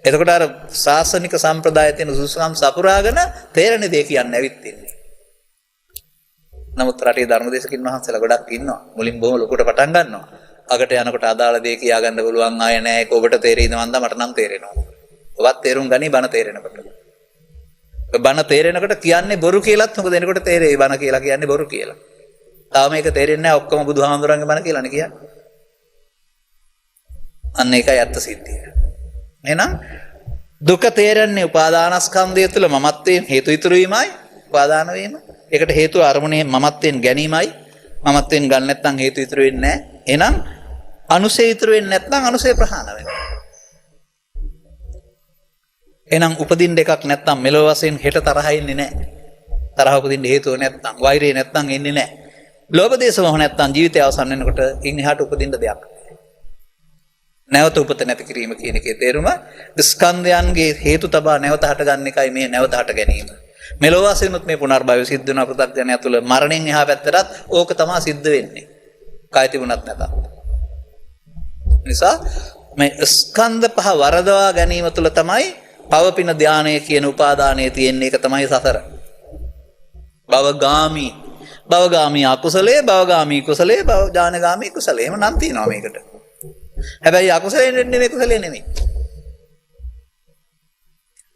එතකොට අර ශාසනික සම්ප්‍රදාය තියෙන සුසුකම් සපුරාගෙන තේරෙන දේ කියන්නේ ඇවිත් ඉන්නේ. නමුත් රටේ ධර්මදේශකින් වහන්සේලා ගොඩක් ඉන්නවා. මුලින් බොහොම ලොකුට පටන් ගන්නවා. අගට යනකොට අදාළ දේ කියා ගන්න පුළුවන් ආය නැහැ. ඒක ඔබට තේරෙයිද මන්ද මට නම් තේරෙනවා. ඔබත් තේරුම් ගනි බණ තේරෙනකොට. බණ තේරෙනකොට කියන්නේ බොරු කියලාත් මොකද එනකොට තේරෙයි බණ කියලා කියන්නේ බොරු කියලා. තාම මේක තේරෙන්නේ නැහැ ඔක්කොම බුදුහාමුදුරන්ගේ බණ කියලානේ කියන්නේ. අන්න ඒකයි ඇත්ත සිද්ධිය. එහෙනම් දුක තේරෙන්නේ උපාදානස්කන්ධය තුළ මමත්වයෙන් හේතු ඉතුරු වීමයි උපාදාන වීම. ඒකට හේතුව අරමුණේ මමත්වයෙන් ගැනීමයි. මමත්වයෙන් ගන්න නැත්නම් හේතු ඉතුරු වෙන්නේ නැහැ. එහෙනම් අනුසේ ඉතුරු වෙන්නේ නැත්නම් අනුසේ ප්‍රහාණ වෙනවා. එහෙනම් උපදින්න එකක් නැත්නම් මෙලොව වශයෙන් හෙට තරහ ඉන්නේ නැහැ. තරහ උපදින්න හේතුව නැත්නම් වෛරය නැත්නම් එන්නේ නැහැ. ලෝභ දේශ මොහ නැත්නම් ජීවිතය අවසන් වෙනකොට ඉන් එහාට උපදින්න දෙයක්. නැවත උපත නැති කිරීම කියන එකේ තේරුම ස්කන්ධයන්ගේ හේතු තබා නැවත හට ගන්න එකයි මේ නැවත හට ගැනීම. මෙලොව වශයෙන්ුත් මේ පුනර්භවය සිද්ධ වෙන පෘථග්ජනය තුළ මරණයෙන් එහා පැත්තටත් ඕක තමයි සිද්ධ වෙන්නේ. කය තිබුණත් නැතත්. නිසා මේ ස්කන්ධ පහ වරදවා ගැනීම තුළ තමයි පවපින ධානය කියන උපාදානයේ තියෙන්නේ. ඒක තමයි සතර. භවගාමී අකුසලයේ භවගාමී කුසලයේ ඥානගාමී කුසලයේ. එහෙම නම් තියෙනවා මේකට. හැබැයි අකුසලයෙන් වෙන්නේ මේ කුසලයෙන් නෙමෙයි.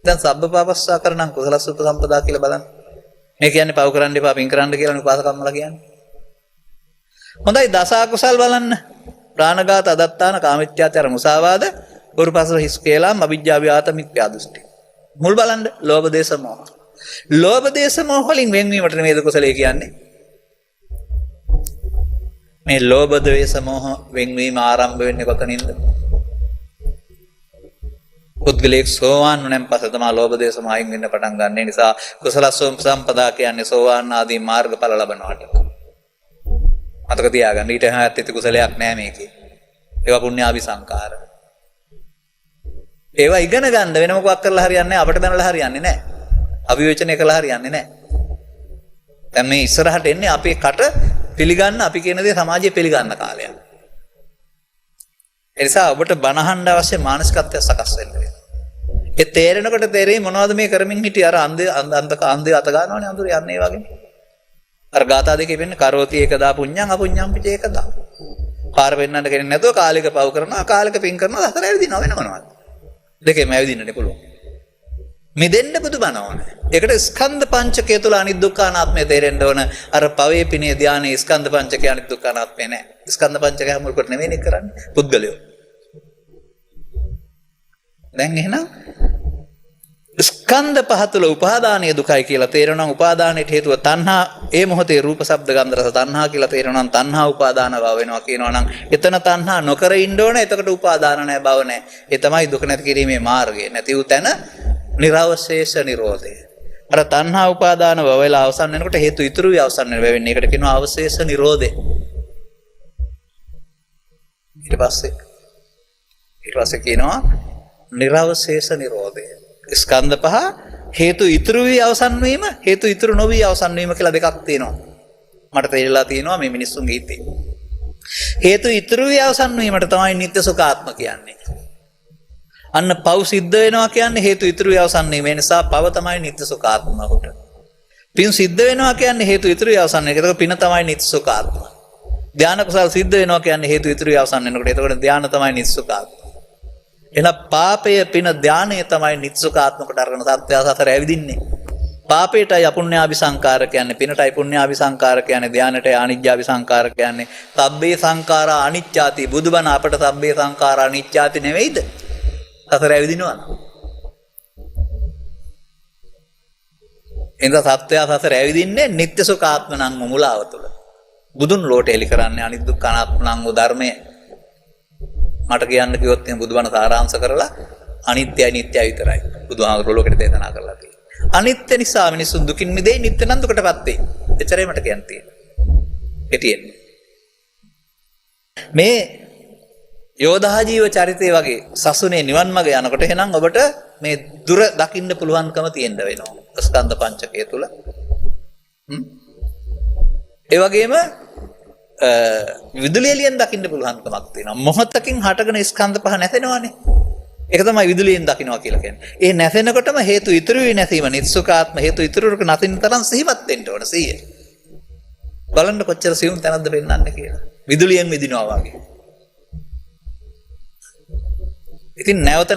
දැන් සබ්බපාපස්සා කරනම් කුසලස්ස උපසම්පදා කියලා බලන්න. මේ කියන්නේ පව් කරන්න එපා පින් කරන්න කියලා උපාසකම්මලා කියන්නේ. හොඳයි දස අකුසල් බලන්න. ප්‍රාණඝාත, අදත්තාන, කාමීච්ඡාචාර, මුසාවාද, පුරුපසව හිස් කේලම්, අවිජ්ජා විආත මිත්‍යා දෘෂ්ටි. මුල් බලන්න ලෝභ දේශ මොහ. ලෝභ දේශ මොහ වලින් වෙන්වීමට නෙමෙයි කුසලයේ කියන්නේ. මේ ලෝභ ද්වේෂ මොහ වෙන්වීම ආරම්භ වෙන්නේ කොතනින්ද? පුද්ගලයෙක් සෝවාන් වුණාන් පස්සේ තමයි ලෝභ දේශ මොහින් වෙන්න පටන් ගන්න. ඒ නිසා කුසලස්ස සම්පදා කියන්නේ සෝවාන් ආදී මාර්ගඵල ලබනවාට. මතක තියාගන්න ඊට එහාත් ඉති කුසලයක් නෑ මේකේ. ඒවා පුණ්‍යාභි සංකාර. ඒවා ඉගෙන ගන්න වෙන මොකක් කරලා හරියන්නේ නෑ. අපිට දැනලා හරියන්නේ නෑ. අවිවේචනය කළා හරියන්නේ නෑ. දැන් මේ ඉස්සරහට එන්නේ අපේ කට පිළිගන්න අපි කියන දේ සමාජයේ පිළිගන්න කාලයක්. ඒ නිසා ඔබට බනහන්න අවශ්‍ය මානසිකත්වය සකස් වෙන්න වෙනවා. ඒ තේරෙනකොට තේරෙයි මොනවද මේ කරමින් හිටියේ අර අන්ධය අත ගන්නවනේ අඳුර යන්නේ වගේ. අර ගාථා දෙකේ වෙන්නේ කරෝති ඒකදා පුඤ්ඤං අපුඤ්ඤං පිටේ ඒකදා. පාර වෙන්නන්න කෙනෙක් නැතුව කාලික පව් කරනවා කාලික පින් කරනවා හතර ඇවිදිනවා වෙන මොනවද? දෙකේම ඇවිදින්නනේ පුළුවන්. මිදෙන්න බුදුබණ ඕන. ඒකට ස්කන්ධ පංචකය තුළ අනිදුක්ඛ අනාත්මය තේරෙන්න ඕන. අර පවේ පිනේ ධානයේ ස්කන්ධ පංචකය අනිදුක්ඛ අනාත්මය නෑ. ස්කන්ධ පංචකය මුල් කොට නෙවෙයි කරන්නේ පුද්ගලයෝ. දැන් එහෙනම් ස්කන්ධ පහ තුළ උපාදානීය දුකයි කියලා තේරෙනවා. උපාදානයට හේතුව තණ්හා. ඒ මොහොතේ රූප ශබ්ද ගන්ධ රස තණ්හා කියලා තේරෙනවා. තණ්හා උපාදාන බව වෙනවා කියනවා නම් එතන තණ්හා නොකර ඉන්න ඕන. එතකොට උපාදාන නැහැ බව නැහැ. ඒ තමයි දුක නැති කිරීමේ මාර්ගය. නැති වූ තැන නිරවශේෂ නිරෝධය. අර තණ්හා උපාදාන වෙලා අවසන් වෙනකොට හේතු ඉතුරු වී අවසන් වෙන්නේ. ඒකට කියනවා අවශේෂ නිරෝධය. ඊට පස්සේ කියනවා නිරවශේෂ නිරෝධය. ස්කන්ධ පහ හේතු ඉතුරු වී අවසන් වීම හේතු ඉතුරු නොවී අවසන් වීම කියලා දෙකක් තියෙනවා. මට තේරෙලා තියෙනවා මේ මිනිස්සුන්ගේ හිතේ. හේතු ඉතුරු වී අවසන් වීමට තමයි නිත්‍ය සුඛාත්ම කියන්නේ. අන්න පව් සිද්ධ වෙනවා කියන්නේ හේතු ඉතුරු වී අවසන් වීම. ඒ නිසා පව තමයි නිත්‍ය සුඛාත්ම උට. පින් සිද්ධ වෙනවා කියන්නේ හේතු ඉතුරු වී අවසන් වීම. ඒක පින තමයි නිත්‍ය සුඛාත්ම. ධානය කුසල සිද්ධ වෙනවා කියන්නේ හේතු ඉතුරු වී අවසන් වෙනකොට. ඒතකොට ධානය තමයි නිත්‍ය සුඛාත්ම. එහෙනම් පාපය පින ධානය තමයි නිත්‍ය සුඛාත්මකට අරගෙන සත්‍ය සතර ඇවිදින්නේ. පාපේටයි අපුඤ්ඤාභි සංකාර කියන්නේ, පිනටයි පුඤ්ඤාභි සංකාර කියන්නේ, ධානයටයි ආනිජ්ජාභි සංකාර කියන්නේ. සබ්බේ සංඛාරා අනිච්චාති. බුදුබණ අපට සබ්බේ සංඛාරා අනිච්චාති නෙවෙයිද? සතර ඇවිදිනවා. එඳ සත්‍ය සතර ඇවිදින්නේ නිත්‍ය සුඛාත්ම නම් මුලාව තුළ. බුදුන් ලෝට එලි කරන්නේ අනිදුක්ඛ අනාත්ම නම් ධර්මය. මට කියන්න කිව්වොත් මේ බුදුබණ සාරාංශ කරලා අනිත්‍යයි නිට්ටයයි විතරයි බුදුහාමුදුරුවෝ ලෝකෙට දේශනා කරලා තියෙන්නේ. අනිත්‍ය නිසා මිනිසුන් දුකින් මිදෙයි, නිට්ටය නම් දුකටපත් වෙයි. එච්චරයි මට කියන්න තියෙන්නේ. එතියෙන්නේ. මේ යෝධා ජීව චරිතය වගේ සසුනේ නිවන් මඟ යනකොට එහෙනම් ඔබට මේ දුර දකින්න පුළුවන්කම තියෙන්න වෙනවා. ස්කන්ධ පංචකය තුල. ඒ වගේම විදුලිය එළියෙන් දකින්න පුළුවන්කමක් තියෙනවා. මොහොතකින් හටගෙන ස්කන්ධ පහ නැසෙනවානේ. ඒක තමයි විදුලියෙන් දකින්නවා කියලා කියන්නේ. ඒ නැසෙනකොටම හේතු ඉතුරු වී නැසීම නිත්සුකාත්ම හේතු ඉතුරුක නැතින තරම් සිහිපත් වෙන්න ඕන 100. බලන්න කොච්චර සියුම් තැනක්ද වෙන්නන්නේ කියලා. විදුලියෙන් විදිනවා වගේ. ඉතින් නැවත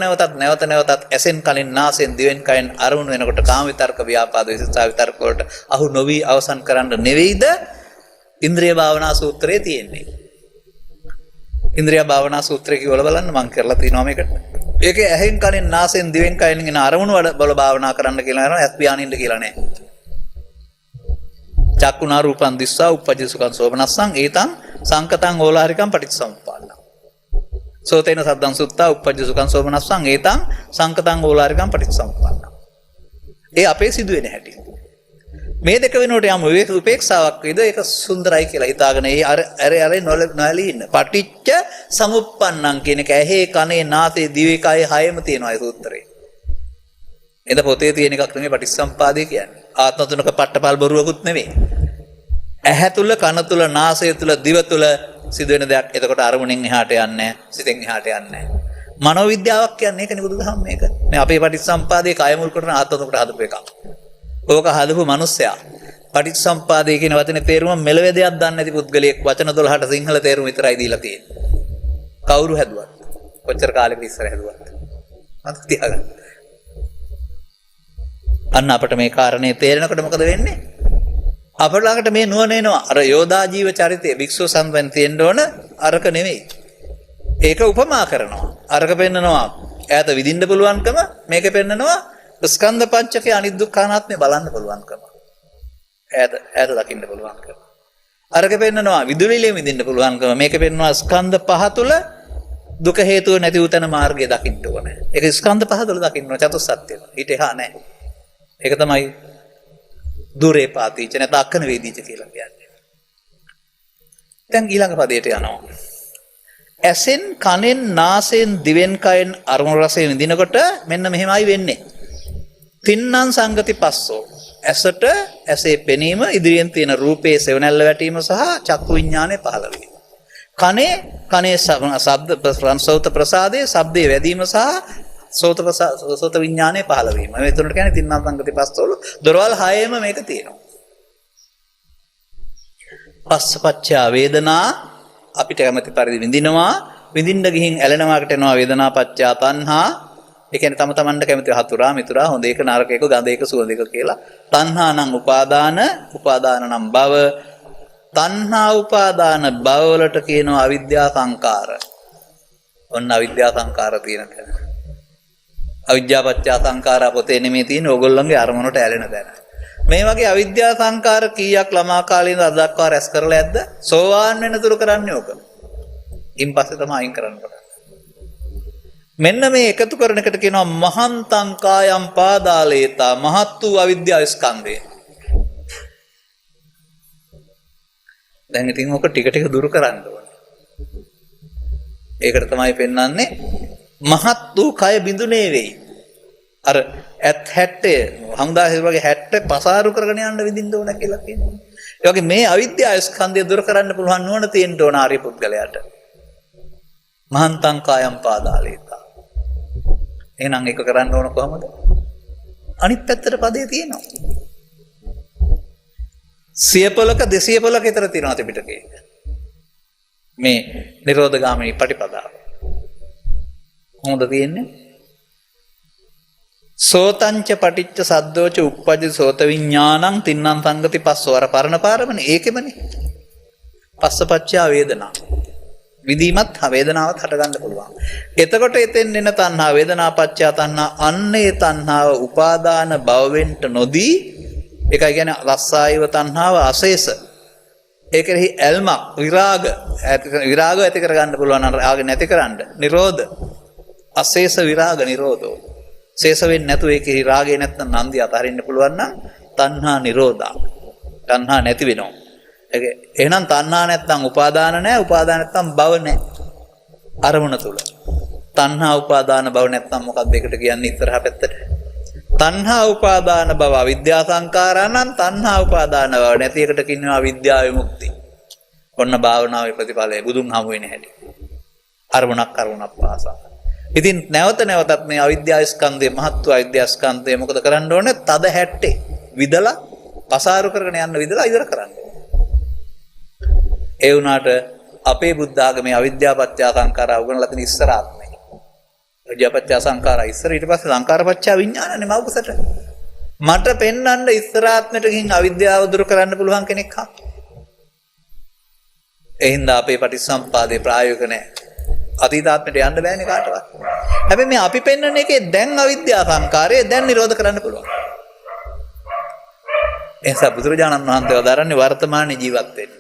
නැවතත් ඇසෙන් කලින් නාසයෙන් දිවෙන් කයෙන් අරමුණු වෙනකොට කාම විතර්ක ව්‍යාපාද විචිකිච්ඡා විතර්ක වලට අහු නොවි අවසන් කරන්න නෙවෙයිද ඉන්ද්‍රිය භාවනා සූත්‍රයේ තියෙන්නේ. ඉන්ද්‍රිය භාවනා සූත්‍රය කියවල බලන්න මම කරලා තිනවා මේකට. ඒකේ ඇහෙන් කනෙන් නාසයෙන් දිවෙන් කයෙන් එන අරමුණු වල බල භාවනා කරන්න කියලා යනවා. ඇස් පියානින්න කියලා නෑ. චක්කුණා රූපං දිස්සා උප්පජ්ජ සුඛං සෝමනස්සං ඒතං සංකතං ඕලාරිකං පටිච්චසමුප්පාදං. සෝතේන සද්දං සුත්තා උප්පජ්ජ සුඛං සෝමනස්සං ඒතං සංකතං ඕලාරිකං පටිච්චසමුප්පාදං. ඒ අපේ සිදුවෙන හැටි. මේ දෙක වෙනකොට යම් උපේක්ෂාවක් වේද ඒක සුන්දරයි කියලා හිතාගෙන ඒ අර නොලී ඉන්න. පටිච්ච සමුප්පන්නං කියන එක ඇහි කනේ නාසයේ දිවේ කයේ හයම තියෙනවා ඒ සූත්‍රේ. එද පොතේ තියෙන එකක් නෙමෙයි පටිච්චසම්පාදේ කියන්නේ. ආත්ම තුනක පට්ටපල් බොරුවකුත් නෙමෙයි. ඇහැ තුල කන තුල නාසය තුල දිව තුල සිදුවෙන දෙයක්. එතකොට අරමුණෙන් එහාට යන්නේ නැහැ. සිතෙන් එහාට යන්නේ නැහැ. මනෝවිද්‍යාවක් කියන්නේ ඒකනේ බුදුදහම මේක. මේ අපේ පටිච්චසම්පාදේ කය මුල් කරන ආත්ම තුනකට හදපු එකක්. ඕක හදපු මිනිස්සයා පටිච්චසම්පාදේ කියන වචනේ තේරුම මෙලව දෙයක් දන්නේ නැති පුද්ගලයෙක් වචන 12ට සිංහල තේරුම විතරයි දීලා තියෙන්නේ. කවුරු හැදුවත් කොච්චර කාලෙක ඉස්සර හැදුවත් මතක තියාගන්න. අන්න අපිට මේ කාරණේ තේරෙනකොට මොකද වෙන්නේ? අපට ළඟට මේ නුවණ එනවා. අර යෝධා ජීව චරිතයේ භික්ෂුව සම්බන්ධ තියෙන්න ඕන අරක නෙවෙයි. ඒක උපමා කරනවා. අරක පෙන්නනවා ඈත විඳින්න පුළුවන්කම, මේක පෙන්නනවා ස්කන්ධ පංචකයේ අනිදුක්ඛානාත්මය බලන්න පුළුවන්කම. ඈත දකින්න පුළුවන්කම. අරක පෙන්නනවා විදුලියෙන් විඳින්න පුළුවන්කම, මේක පෙන්නනවා ස්කන්ධ පහ තුල දුක හේතුව නැති උතන මාර්ගය දකින්න ඕනේ. ඒක ස්කන්ධ පහ තුල දකින්න ඕන චතුස්සත්‍යය. ඊට එහා නැහැ. ඒක තමයි දුරේ පාතිච නැත අක්කන වේදීච කියලා කියන්නේ. දැන් ඊළඟ පදයට යනවා. ඇසෙන් කනෙන් නාසයෙන් දිවෙන් කයෙන් අරමුණු රසය විඳිනකොට මෙන්න මෙහෙමයි වෙන්නේ. තින්නම් සංගති පස්සෝ. ඇසට ඇසේ පෙනීම, ඉදිරියෙන් තියෙන රූපයේ සෙවණැල්ල වැටීම සහ චක්කු විඥානය පහළ වීම. කනේ ශබ්ද සෝත ප්‍රසාදයේ ශබ්දයේ වැදීම සහ සෝත විඥානය පහළ වීම. මේ තුනට කියන්නේ තින්නම් සංගති පස්සවල දොරවල් 6ෙම මේක තියෙනවා. පස්සපච්චා වේදනා අපිට කැමති පරිදි විඳිනවා, විඳින්න ගිහින් ඇලෙනවාකට එනවා වේදනා පච්චා තණ්හා. ඒ කියන්නේ තම තමන්ට කැමති හතුරා මිතුරා හොඳ එක නරක එක ගඳ එක සුවඳ එක කියලා. තණ්හා නම් උපාදාන, උපාදාන නම් භව. තණ්හා උපාදාන භව වලට කියනවා අවිද්‍යා සංකාර. ඔන්න අවිද්‍යා සංකාර තියෙන තැන. අවිද්‍යා පත්‍ය සංකාරා පොතේ නෙමෙයි තියෙන්නේ ඕගොල්ලන්ගේ අරමුණට ඇලෙන තැන. මේ වගේ අවිද්‍යා සංකාර කීයක් ළමා කාලේ ඉඳන් අද දක්වා රැස් කරලා ඇද්ද? සෝවාන් වෙන තුරු කරන්නේ ඕක. ඉන් පස්සේ තමයි අයින් කරන්න පටන්. මෙන්න මේ එකතු කරන එකට කියනවා මහන්තං කායම් පාදාලේතා, මහත් වූ අවිද්‍යා ස්කන්ධය. දැන් ඉතින් ඕක ටික ටික දුරු කරන්න ඕනේ. ඒකට තමයි පෙන්වන්නේ මහත් වූ කය බිඳුනේ වෙයි. අර ඇත් 70 හමුදාසේ වගේ 70 පසාරු කරගෙන යන්න විදින්න ඕන කියලා කියනවා. ඒ වගේ මේ අවිද්‍යාව ස්කන්ධය දුර කරන්න පුළුවන් නුවණ තියෙන්න ඕන ආර්ය පුද්ගලයාට. මහන්තං කායම් පාදාලේතා. එහෙනම් ඒක කරන්න ඕන කොහමද? අනිත් පැත්තට පදේ තියෙනවා. 100 පොලක 200 පොලක විතර තියෙනවා ත්‍රිපිටකයේ. මේ නිරෝධගාමිනී පටිපදාව. කොහොමද තියෙන්නේ? සෝතංච පටිච්ච සද්දෝච උප්පජ්ජ සෝත විඥානං තින්නම් සංගති පස්සෝ අර පරණ පාරමනේ ඒකෙමනේ. පස්සපච්චා වේදනා. විදීමත් වේදනාවත් හට ගන්න පුළුවන්. එතකොට එතෙන් එන තණ්හා වේදනාපච්චා තණ්හා අන්නේ තණ්හාව උපාදාන භවෙන්ට නොදී ඒකයි කියන්නේ රස්සායව තණ්හාව අශේෂ. ඒකෙහි ඇල්මක් විරාග ඇති කර ගන්න පුළුවන් රාග නැති කරන්න. නිරෝධ අශේෂ විරාග නිරෝධෝ. ශේෂ වෙන්නේ නැතුව ඒකෙහි රාගේ නැත්නම් නන්දිය අතහරින්න පුළුවන් නම් තණ්හා නිරෝධා. තණ්හා නැති වෙනවා. එහෙනම් තණ්හා නැත්නම් උපාදාන නැහැ, උපාදාන නැත්නම් භව නැහැ. අරමුණ තුල. තණ්හා උපාදාන භව නැත්නම් මොකක්ද ඒකට කියන්නේ ඉස්සරහ පැත්තට? තණ්හා උපාදාන භව අවිද්‍යා සංඛාරා නම් තණ්හා උපාදාන භව නැති එකට කියනවා විද්‍යා විමුක්ති. ඔන්න භාවනාවේ ප්‍රතිඵලය බුදුන් හමු වෙන හැටි. අරමුණක් පාසා. ඉතින් නැවත නැවතත් මේ අවිද්‍යා ස්කන්ධය මහත්ව අවිද්‍යා ස්කන්ධය මොකද කරන්න ඕනේ? තද 70 විදලා පසාරු කරගෙන යන්න විදලා ඉවර කරන්න. ඒ වුණාට අපේ බුද්ධ ආගමේ අවිද්‍යාපත්‍ය සංඛාරා උගන්ලා තියෙන ඉස්සර ආත්මය. අවිද්‍යාපත්‍ය සංඛාරා ඉස්සර ඊට පස්සේ සංඛාරපත්‍ය විඥානනේ මවකසට. මට පෙන්වන්න ඉස්සර ආත්මයට ගිහින් අවිද්‍යාව දුරු කරන්න පුළුවන් කෙනෙක් හා. ඒ හින්දා අපේ පටිච්චසමුපාදේ ප්‍රායෝගික නැහැ. අතීත ආත්මයට යන්න බෑනේ කාටවත්. හැබැයි මේ අපි පෙන්වන එකේ දැන් අවිද්‍යා සංඛාරය දැන් නිරෝධ කරන්න පුළුවන්. එනිසා බුදුරජාණන් වහන්සේ වදාරන්නේ වර්තමානයේ ජීවත් වෙන්න.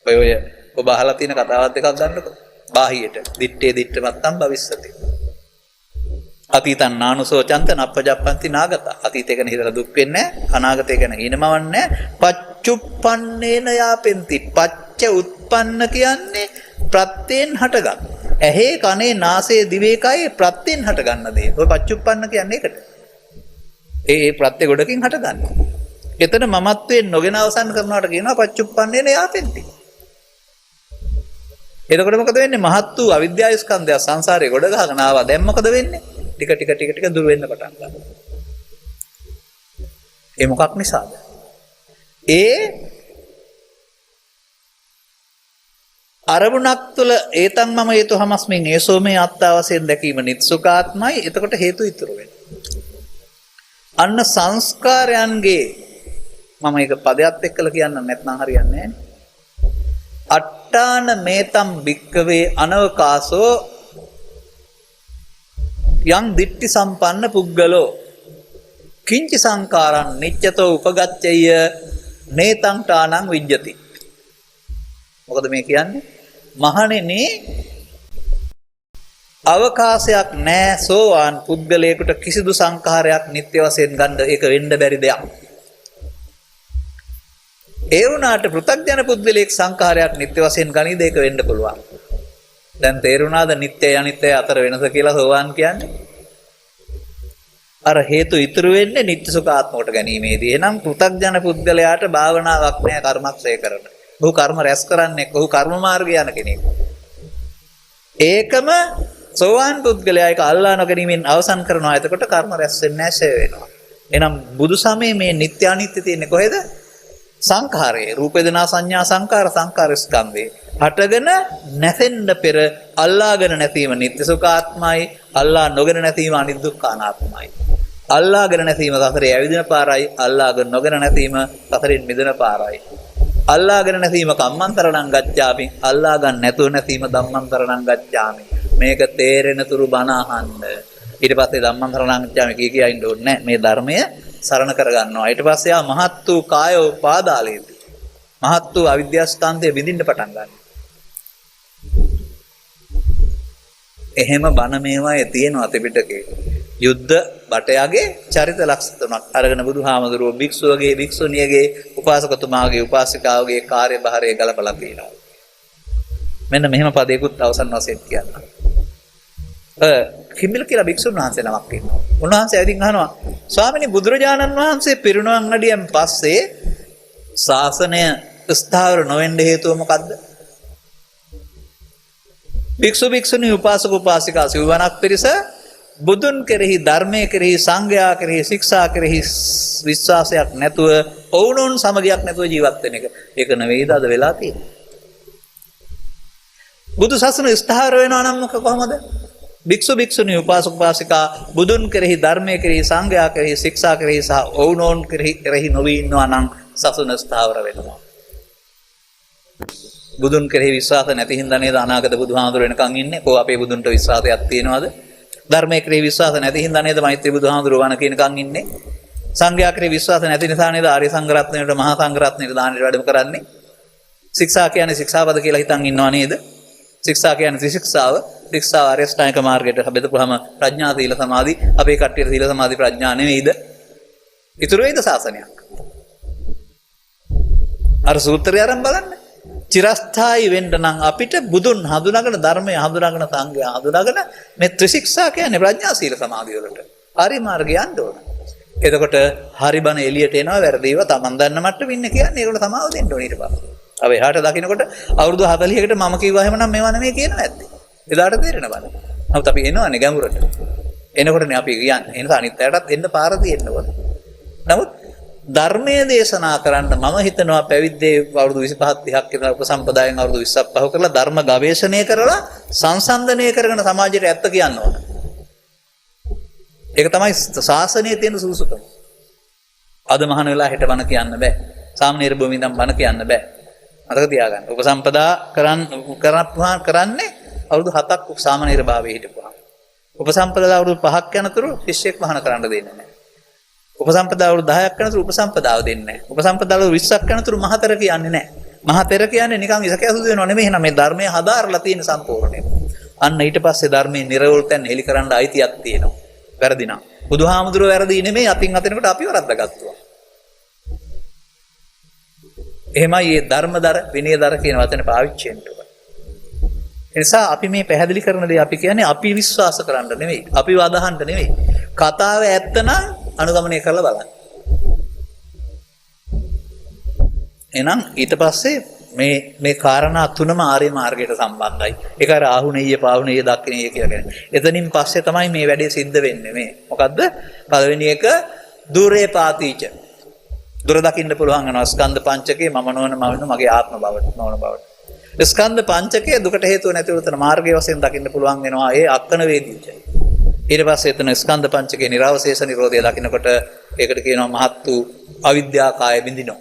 ඔය ඔබ අහලා තියෙන කතාවක් දෙකක් ගන්නකො. බාහියට දිත්තේ දිත්තමත්තම් භවිස්සති. අතීතං නානුසෝචන්ත නප්පජප්පන්ති නාගත. අතීතය ගැන හිතලා දුක් වෙන්නේ නැහැ. අනාගතය ගැන හිනමවන්නේ නැහැ. පච්චුප්පන්නේන යාපෙන්ති. පච්ච උත්පන්න කියන්නේ ප්‍රත්‍යයෙන් හටගන්න. ඇහි කනේ නාසයේ දිවේ කයේ ප්‍රත්‍යයෙන් හටගන්න දේ. ඔය පච්චුප්පන්න කියන්නේ ඒකට. ඒ ප්‍රත්‍ය ගොඩකින් හටගන්නවා. එතන මමත්වයෙන් නොගෙන අවසන් කරනවාට කියනවා පච්චුප්පන්නේන යාපෙන්ති. එතකොට මොකද වෙන්නේ? මහත් වූ අවිද්‍යා ස්කන්ධය සංසාරේ ගොඩ ගහගෙන ආවා. දැන් මොකද වෙන්නේ? ටික දුර වෙන්න පටන් ගන්නවා. ඒ මොකක් නිසාද? ඒ අරමුණක් තුළ ඒතන් මම හේතු හමස්මින් ඒසෝ මේ අත්තා වශයෙන් දැකීම නිත්සුකාත්මයි. එතකොට හේතු ඉතුරු වෙනවා. අන්න සංස්කාරයන්ගේ මම ඒක පදයක් එක්කලා කියන්න නැත්නම් හරියන්නේ නැහැ. අට්ඨාන මේතම් භික්කවේ අනවකාසෝ යං දිට්ඨි සම්පන්න පුද්ගලෝ කිංචි සංකාරං නිච්චතෝ උපගච්ඡය නේතං ඨානං විජ්ජති. මොකද මේ කියන්නේ? මහණෙනි අවකාශයක් නැහැ සෝවාන් පුද්ගලයෙකුට කිසිදු සංඛාරයක් නිත්‍ය වශයෙන් ගන්න ඒක වෙන්න බැරි දෙයක්. ඒ වුණාට පෘථග්ජන පුද්ගලයෙක් සංඛාරයක් නිත්‍ය වශයෙන් ගනීද ඒක වෙන්න පුළුවන්. දැන් තේරුණාද නිත්‍යයි අනිත්‍යයි අතර වෙනස කියලා සෝවාන් කියන්නේ? අර හේතු ඉතුරු වෙන්නේ නිත්‍ය සුඛාත්මකට ගැනීමේදී. එහෙනම් පෘථග්ජන පුද්ගලයාට භාවනාවක් නැහැ කර්මක්ෂය කරන. ඔහු කර්ම රැස් කරන්නේ ඔහු කර්ම මාර්ගය යන කෙනෙක්. ඒකම සෝවාන් පුද්ගලයා ඒක අල්ලා නොගැනීමෙන් අවසන් කරනවා. එතකොට කර්ම රැස් වෙන්නේ නැහැ ෂය වෙනවා. එහෙනම් බුදු සමයේ මේ නිත්‍ය අනිත්‍ය තියෙන්නේ කොහෙද? සංඛාරයේ රූප වේදනා සංඥා සංඛාර ස්කන්ධේ හටගෙන නැසෙන්න පෙර අල්ලාගෙන නැතිවම නිත්‍ය සුඛාත්මයි, අල්ලා නොගෙන නැතිවම අනිදුක්ඛානාත්මයි. අල්ලාගෙන නැතිවම සසරේ ඇවිදින පාරයි, අල්ලාගෙන නොගෙන නැතිවම සසරෙන් මිදෙන පාරයි. අල්ලාගෙන නැතිවම කම්මන්තරණං ගච්ඡාමි, අල්ලාගන්න නැතුව නැතිවම ධම්මන්තරණං ගච්ඡාමි. මේක තේරෙන තුරු බණ අහන්න. ඊට පස්සේ ධම්මන්තරණං ගච්ඡාමි කිය ඉන්න ඕනේ නැහැ. මේ ධර්මය සරණ කරගන්නවා. ඊට පස්සේ ආ මහත් වූ කායෝ පාදාලේති. මහත් වූ අවිද්‍යාස්කන්ධය විඳින්න පටන් ගන්නවා. එහෙම බණ මේවායේ තියෙනවා ත්‍රිපිටකේ. යුද්ධ බටයාගේ චරිත ලක්ෂණ තුනක් අරගෙන බුදුහාමුදුරුවෝ භික්ෂුවගේ භික්ෂුණියගේ උපාසකතුමාගේ උපාසිකාවගේ කාර්යභාරය ගලපලා තියෙනවා. මෙන්න මෙහෙම පදයකුත් අවසන් වශයෙන් කියනවා. කිම්බිල කියලා භික්ෂුන් වහන්සේ නමක් ඉන්නවා. උන්වහන්සේ ඇවිදින් අහනවා ස්වාමීනි බුදුරජාණන් වහන්සේ පිරිනුවන් අඩියෙන් පස්සේ ශාසනය ස්ථාවර නොවෙන්න හේතුව මොකද්ද? භික්ෂු භික්ෂුණී උපාසක උපාසිකා සිව්වණක් පිරිස බුදුන් කෙරෙහි ධර්මයේ කෙරෙහි සංඝයා කෙරෙහි ශික්ෂා කෙරෙහි විශ්වාසයක් නැතුව ඔවුනොන් සමගියක් නැතුව ජීවත් වෙන එක. ඒක නෙවෙයිද අද වෙලා තියෙන්නේ. බුදු සසුන ස්ථාවර වෙනවා නම් කොහොමද? භික්ෂු භික්ෂුණී උපාසක උපාසිකා බුදුන් කෙරෙහි ධර්මයේ කෙරෙහි සංඝයා කෙරෙහි ශික්ෂා කෙරෙහි සහ ඔවුනොන් කෙරෙහි නොවී ඉන්නවා නම් සසුන ස්ථාවර වෙනවා. බුදුන් කෙරෙහි විශ්වාස නැති හින්දා නේද අනාගත බුදුහාමුදුර වෙනකන් ඉන්නේ. කො අපේ බුදුන්ට විශ්වාසයක් තියෙනවද? ධර්මයේ කෙරෙහි විශ්වාස නැති හින්දා නේද මෛත්‍රී බුදුහාමුදුර වණ කියනකන් ඉන්නේ. සංඝයා කෙරෙහි විශ්වාස නැති නිසා නේද ආර්ය සංඝ රත්නයට මහා සංඝ රත්නයට දානෙට වැඩම කරන්නේ. ශික්ෂා කියන්නේ ශික්ෂාපද කියලා හිතන් ඉන්නව නේද? ශික්ෂා කියන්නේ ත්‍රිශික්ෂාව. ශික්ෂාව ආර්ය ශ්‍රාණික මාර්ගයට බෙදපුවාම ප්‍රඥා සීල සමාධි අපේ කට්ටියට සීල සමාධි ප්‍රඥා නෙවෙයිද? ඉතුරු වෙයිද ශාසනයක්? අර සූත්‍රය අරන් බලන්න. චිරස්ථායි වෙන්න නම් අපිට බුදුන් හඳුනාගෙන ධර්මය හඳුනාගෙන සංඝය හඳුනාගෙන මේ ත්‍රිශික්ෂා කියන්නේ ප්‍රඥා සීල සමාධිය වලට හරි මාර්ගය යන්න ඕන. එතකොට හරි බණ එළියට එනවා වැරදිව තමන් දන්න මට්ටමේ ඉන්නේ කියන්නේ ඒකට සමාව දෙන්න ඕන ඊට පස්සේ. අපි එහාට දකින්නකොට අවුරුදු 40කට මම කිව්වා එහෙම නම් මේවා නෙමෙයි කියනවා ඇත්තේ. එදාට තේරෙන බල. නමුත් අපි එනවනේ ගැඹුරට. එනකොටනේ අපි කියන්නේ. ඒ නිසා අනිත් අයටත් එන්න පාර දෙන්න ඕන. නමුත් ධර්මයේ දේශනා කරන්න මම හිතනවා පැවිද්දේ අවුරුදු 25 30ක් විතර උපසම්පදායෙන් අවුරුදු 20ක් පහු කරලා ධර්ම ගවේෂණය කරලා සංසන්දනය කරගෙන සමාජයට ඇත්ත කියන්න ඕන. ඒක තමයි ශාසනයේ තියෙන සුසුකම. අද මහාන වෙලා හෙට බණ කියන්න බෑ. සාමනීර භූමිය ඉඳන් බණ කියන්න බෑ. මතක තියාගන්න. උපසම්පදා කරන්නේ අවුරුදු 7ක් සාමනීර භාවයේ හිටපුවා. උපසම්පදා අවුරුදු 5ක් යනතුරු ශිෂ්‍යෙක් මහාන කරන්න දෙන්නේ නැහැ. උපසම්පදා අවුරුදු 10ක් යනතුරු උපසම්පදාව දෙන්නේ නැහැ. උපසම්පදා අවුරුදු 20ක් යනතුරු මහතර කියන්නේ නැහැ. මහතර කියන්නේ නිකන් ඉසකැසු දෙනව නෙමෙයි. එහෙනම් මේ ධර්මයේ හදාarලා තියෙන සම්පූර්ණයෙන්. අන්න ඊට පස්සේ ධර්මයේ නිර්වෘල් තැන් හෙලි කරන්න අයිතියක් තියෙනවා. වැරදි නම්. බුදුහාමුදුරුවෝ වැරදි නෙමෙයි අතින් අතනකට අපි වරද්දාගත්තා. එහෙමයි මේ ධර්මදර විනයදර කියන වචනේ පාවිච්චි වෙන්න ඕන. ඒ නිසා අපි මේ පැහැදිලි කරන දේ අපි කියන්නේ අපි විශ්වාස කරන්න නෙමෙයි. අපි වදහන්න නෙමෙයි. කතාව ඇත්ත නම් අනුගමනය කරලා බලන්න. එහෙනම් ඊට පස්සේ මේ කාරණා තුනම ආර්ය මාර්ගයට සම්බන්ධයි. ඒක අර ආහුණෙය පාහුණෙය දක්ෂිණෙය කියලා කියන්නේ. එතනින් පස්සේ තමයි මේ වැඩේ සිද්ධ වෙන්නේ මේ. මොකද්ද? පළවෙනි එක දුරේ පාතිච. දුර දකින්න පුළුවන් වෙනවා ස්කන්ධ පංචකේ මම නොවන මගේ ආත්ම බවට නොවන බවට. ස්කන්ධ පංචකයේ දුකට හේතුව නැතිව උතන මාර්ගයේ වශයෙන් දකින්න පුළුවන් වෙනවා ඒ අක්කන වේදීච. ඊට පස්සේ එතන ස්කන්ධ පංචකේ නිරවශේෂ නිරෝධය දකින්නකොට ඒකට කියනවා මහත් වූ අවිද්‍යා කාය බින්දිනෝ.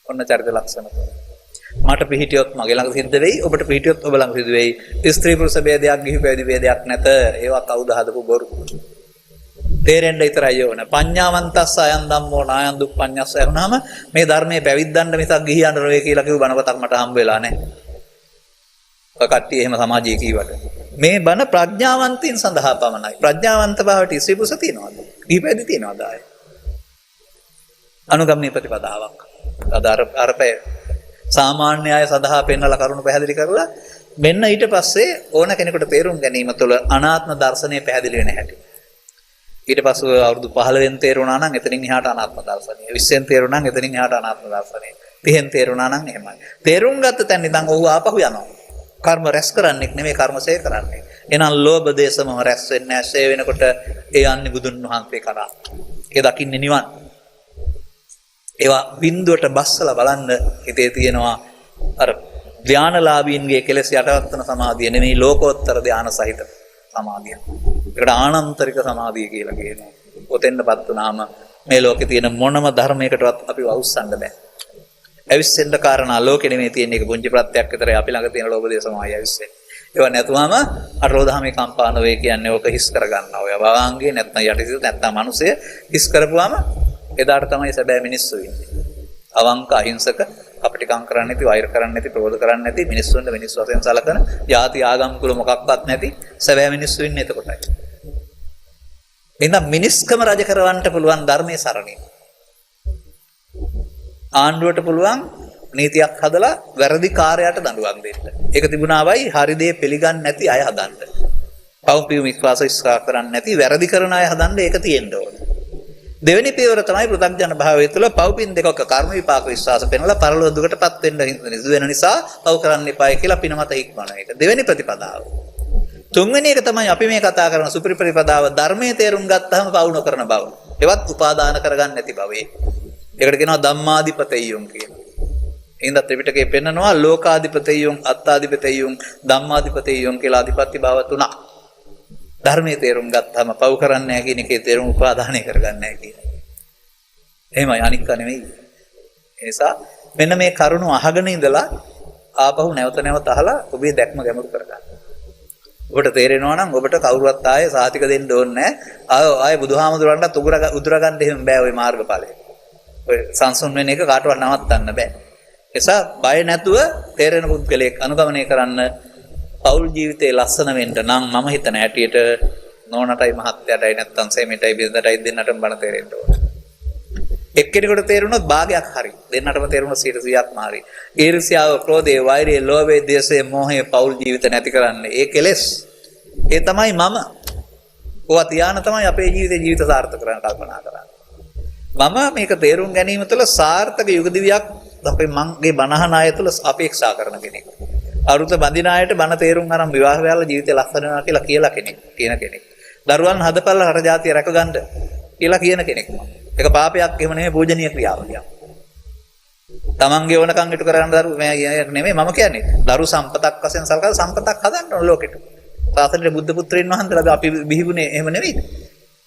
ඔන්න චරිත ලක්ෂණ. මට පිහිටියොත් මගේ ළඟ සිද්ධ වෙයි ඔබට පිහිටියොත් ඔබ ළඟ සිද්ධ වෙයි. ස්ත්‍රී පුරුෂ ભેදයක් ගිහි පැවිදි ભેදයක් නැත. ඒවා කවුද හදපු බොරු. තේරෙන්න විතරයි ඕන. පඤ්ඤාවන්තස්ස අයන් ධම්මෝ නායන් දුප්පඤ්ඤස්ස වුණාම මේ ධර්මයේ පැවිද්දන්න මිසක් ගිහියන්න නෙවෙයි කියලා කිව්ව බණපතක් මට හම්බ වෙලා නැහැ. ඔය කට්ටිය එහෙම සමාජයේ කීවට. මේ බණ ප්‍රඥාවන්තයින් සඳහා පමණයි. ප්‍රඥාවන්ත භාවයට ස්ත්‍රී පුරුෂ තියනවාද? ගිහි පැවිදි තියනවාද ආයේ? අනුගමනීය ප්‍රතිපදාවක්. අරපේ සාමාන්‍ය අය සඳහා පෙන්වලා කරුණු පැහැදිලි කරලා මෙන්න ඊට පස්සේ ඕන කෙනෙකුට තේරුම් ගැනීම තුළ අනාත්ම දර්ශනය පැහැදිලි වෙන හැටි. ඊට පස්සේ අවුරුදු 15න් තේරුණා නම් එතනින් එහාට අනාත්ම දර්ශනය. 20න් තේරුණා නම් එතනින් එහාට අනාත්ම දර්ශනය. 30න් තේරුණා නම් එහෙමයි. තේරුම් ගත්ත තැන ඉඳන් ඔහු ආපහු යනවා. කර්ම රැස් කරන්නේ නෙමෙයි කර්මසේ කරන්නේ. එහෙනම් ලෝභ දේශම රැස් වෙන්නේ නැහැ. ෂේ වෙනකොට ඒ යන්නේ බුදුන් වහන්සේ කරා. ඒ දකින්නේ නිවන්. ඒවා බින්දුවට බස්සලා බලන්න හිතේ තියෙනවා අර ධානලාභීන්ගේ කෙලෙස් යටවත් වෙන සමාධිය නෙමෙයි ලෝකෝත්තර ධාන සහිත සමාධිය. ඒකට ආනන්තරික සමාධිය කියලා කියනවා. ඔතෙන්ටපත් වුණාම මේ ලෝකේ තියෙන මොනම ධර්මයකටවත් අපිව අවුස්සන්න බෑ. ඇවිස්සෙන්න කාරණා ලෝකෙ නෙමෙයි තියෙන එක පුංචි ප්‍රත්‍යක් විතරයි අපි ළඟ තියෙන ලෝභ දේශ මායය ඇවිස්සෙන්නේ. ඒවා නැතුවම අරෝධාමේ කම්පාන වේ කියන්නේ ඕක හිස් කරගන්නවා. ඔය භවංගේ නැත්නම් යටිසිත නැත්නම් මිනිසය හිස් කරපුවාම එදාට තමයි සැබෑ මිනිස්සු ඉන්නේ. අවංක අහිංසක අපිටකම් කරන්නේ නැති, වෛර කරන්නේ නැති, ප්‍රෝධ කරන්නේ නැති, මිනිස්සුන්ට මිනිස් වශයෙන් සලකන, ಜಾති ආගම් කුල මොකක්වත් නැති සැබෑ මිනිස්සු ඉන්නේ එතකොටයි. එහෙනම් මිනිස්කම රජ කරවන්න පුළුවන් ධර්මයේ සරණින්. ආණ්ඩුවට පුළුවන් නීතියක් හදලා වැරදි කාර්යයට දඬුවම් දෙන්න. ඒක තිබුණාවයි හරි දේ පිළිගන්නේ නැති අය හදන්න. පව්පියුම් විශ්වාස ඉස්සා කරන්නේ නැති වැරදි කරන අය හදන්න ඒක තියෙන්න ඕන. දෙවෙනි පියවර තමයි පෘථග්ජන භාවය තුළ පව්පින් දෙකක කර්ම විපාක විශ්වාස පෙන්වලා පරලෝක දුකටපත් වෙන්න වෙන නිසා පව් කරන්න එපායි කියලා පින මත හික්මන එක. දෙවෙනි ප්‍රතිපදාව. තුන්වෙනි එක තමයි අපි මේ කතා කරන සුපිරි ප්‍රතිපදාව ධර්මයේ තේරුම් ගත්තාම පව් නොකරන බව. ඒවත් උපාදාන කරගන්න නැති බවේ. ඒකට කියනවා ධම්මාදිපතෙය්‍යුම් කියලා. එහෙනම් ත්‍රිපිටකයේ පෙන්නනවා ලෝකාධිපතෙය්‍යුම්, අත්තාධිපතෙය්‍යුම්, ධම්මාධිපතෙය්‍යුම් කියලා අධිපත්‍ය භාව තුනක්. ධර්මයේ තේරුම් ගත්තාම පව් කරන්නේ නැහැ කියන එකේ තේරුම් උපාදානය කරගන්නේ නැහැ කියන එක. එහෙමයි අනික නෙමෙයි. ඒ නිසා මෙන්න මේ කරුණු අහගෙන ඉඳලා ආපහු නැවත නැවත අහලා ඔබේ දැක්ම ගැඹුරු කරගන්න. ඔබට තේරෙනවා නම් ඔබට කවුරුවත් ආයේ සාතික දෙන්න ඕනේ නැහැ. ආයේ බුදුහාමුදුරන්ට උදුර ගන්න එහෙම බෑ ওই මාර්ගඵලය. ඔය සංසුන් වෙන එක කාටවත් නවත්තන්න බෑ. එසා බය නැතුව තේරෙන පුද්ගලයෙක් අනුගමනය කරන්න පෞල් ජීවිතේ ලස්සන වෙන්න නම් මම හිතන හැටියට නෝනටයි මහත්තයාටයි නැත්තම් සෙමිටයි බිරිඳටයි දෙන්නටම බණ තේරෙන්න ඕනේ. එක්කෙනෙකුට තේරුණොත් භාගයක් හරි. දෙන්නටම තේරුණොත් 100%ක්ම හරි. ඊර්ෂ්‍යාව, ක්‍රෝධය, වෛරය, ලෝභය, ද්වේෂය, මෝහය පෞල් ජීවිත නැති කරන්නේ. ඒ කෙලෙස්. ඒ තමයි මම. ඔවා තියාන තමයි අපේ ජීවිත සාර්ථක කරන්න කල්පනා කරන්නේ. මම මේක තේරුම් ගැනීම තුළ සාර්ථක යුග දිවියක් අපේ මගේ බණහන අය තුළ අපේක්ෂා කරන කෙනෙක්. අරුත බඳින අයට බණ තේරුම් අරන් විවාහ වෙලා ජීවිතය ලස්සන වෙනවා කියලා කියන කෙනෙක්. දරුවන් හදපල්ලා රට ජාතිය රැකගන්න කියලා කියන කෙනෙක් මම. ඒක පාපයක් එහෙම නෙමෙයි පූජනීය ක්‍රියාවලියක්. තමන්ගේ වණකම් ඉටු කරගන්න දරු නෙමෙයි මම කියන්නේ. දරු සම්පතක් වශයෙන් සලකලා සම්පතක් හදන්න ඕන ලෝකෙට. සාසනයේ බුද්ධ පුත්‍රයන් වහන්සේලා අපි බිහිවුනේ එහෙම නෙවෙයිද?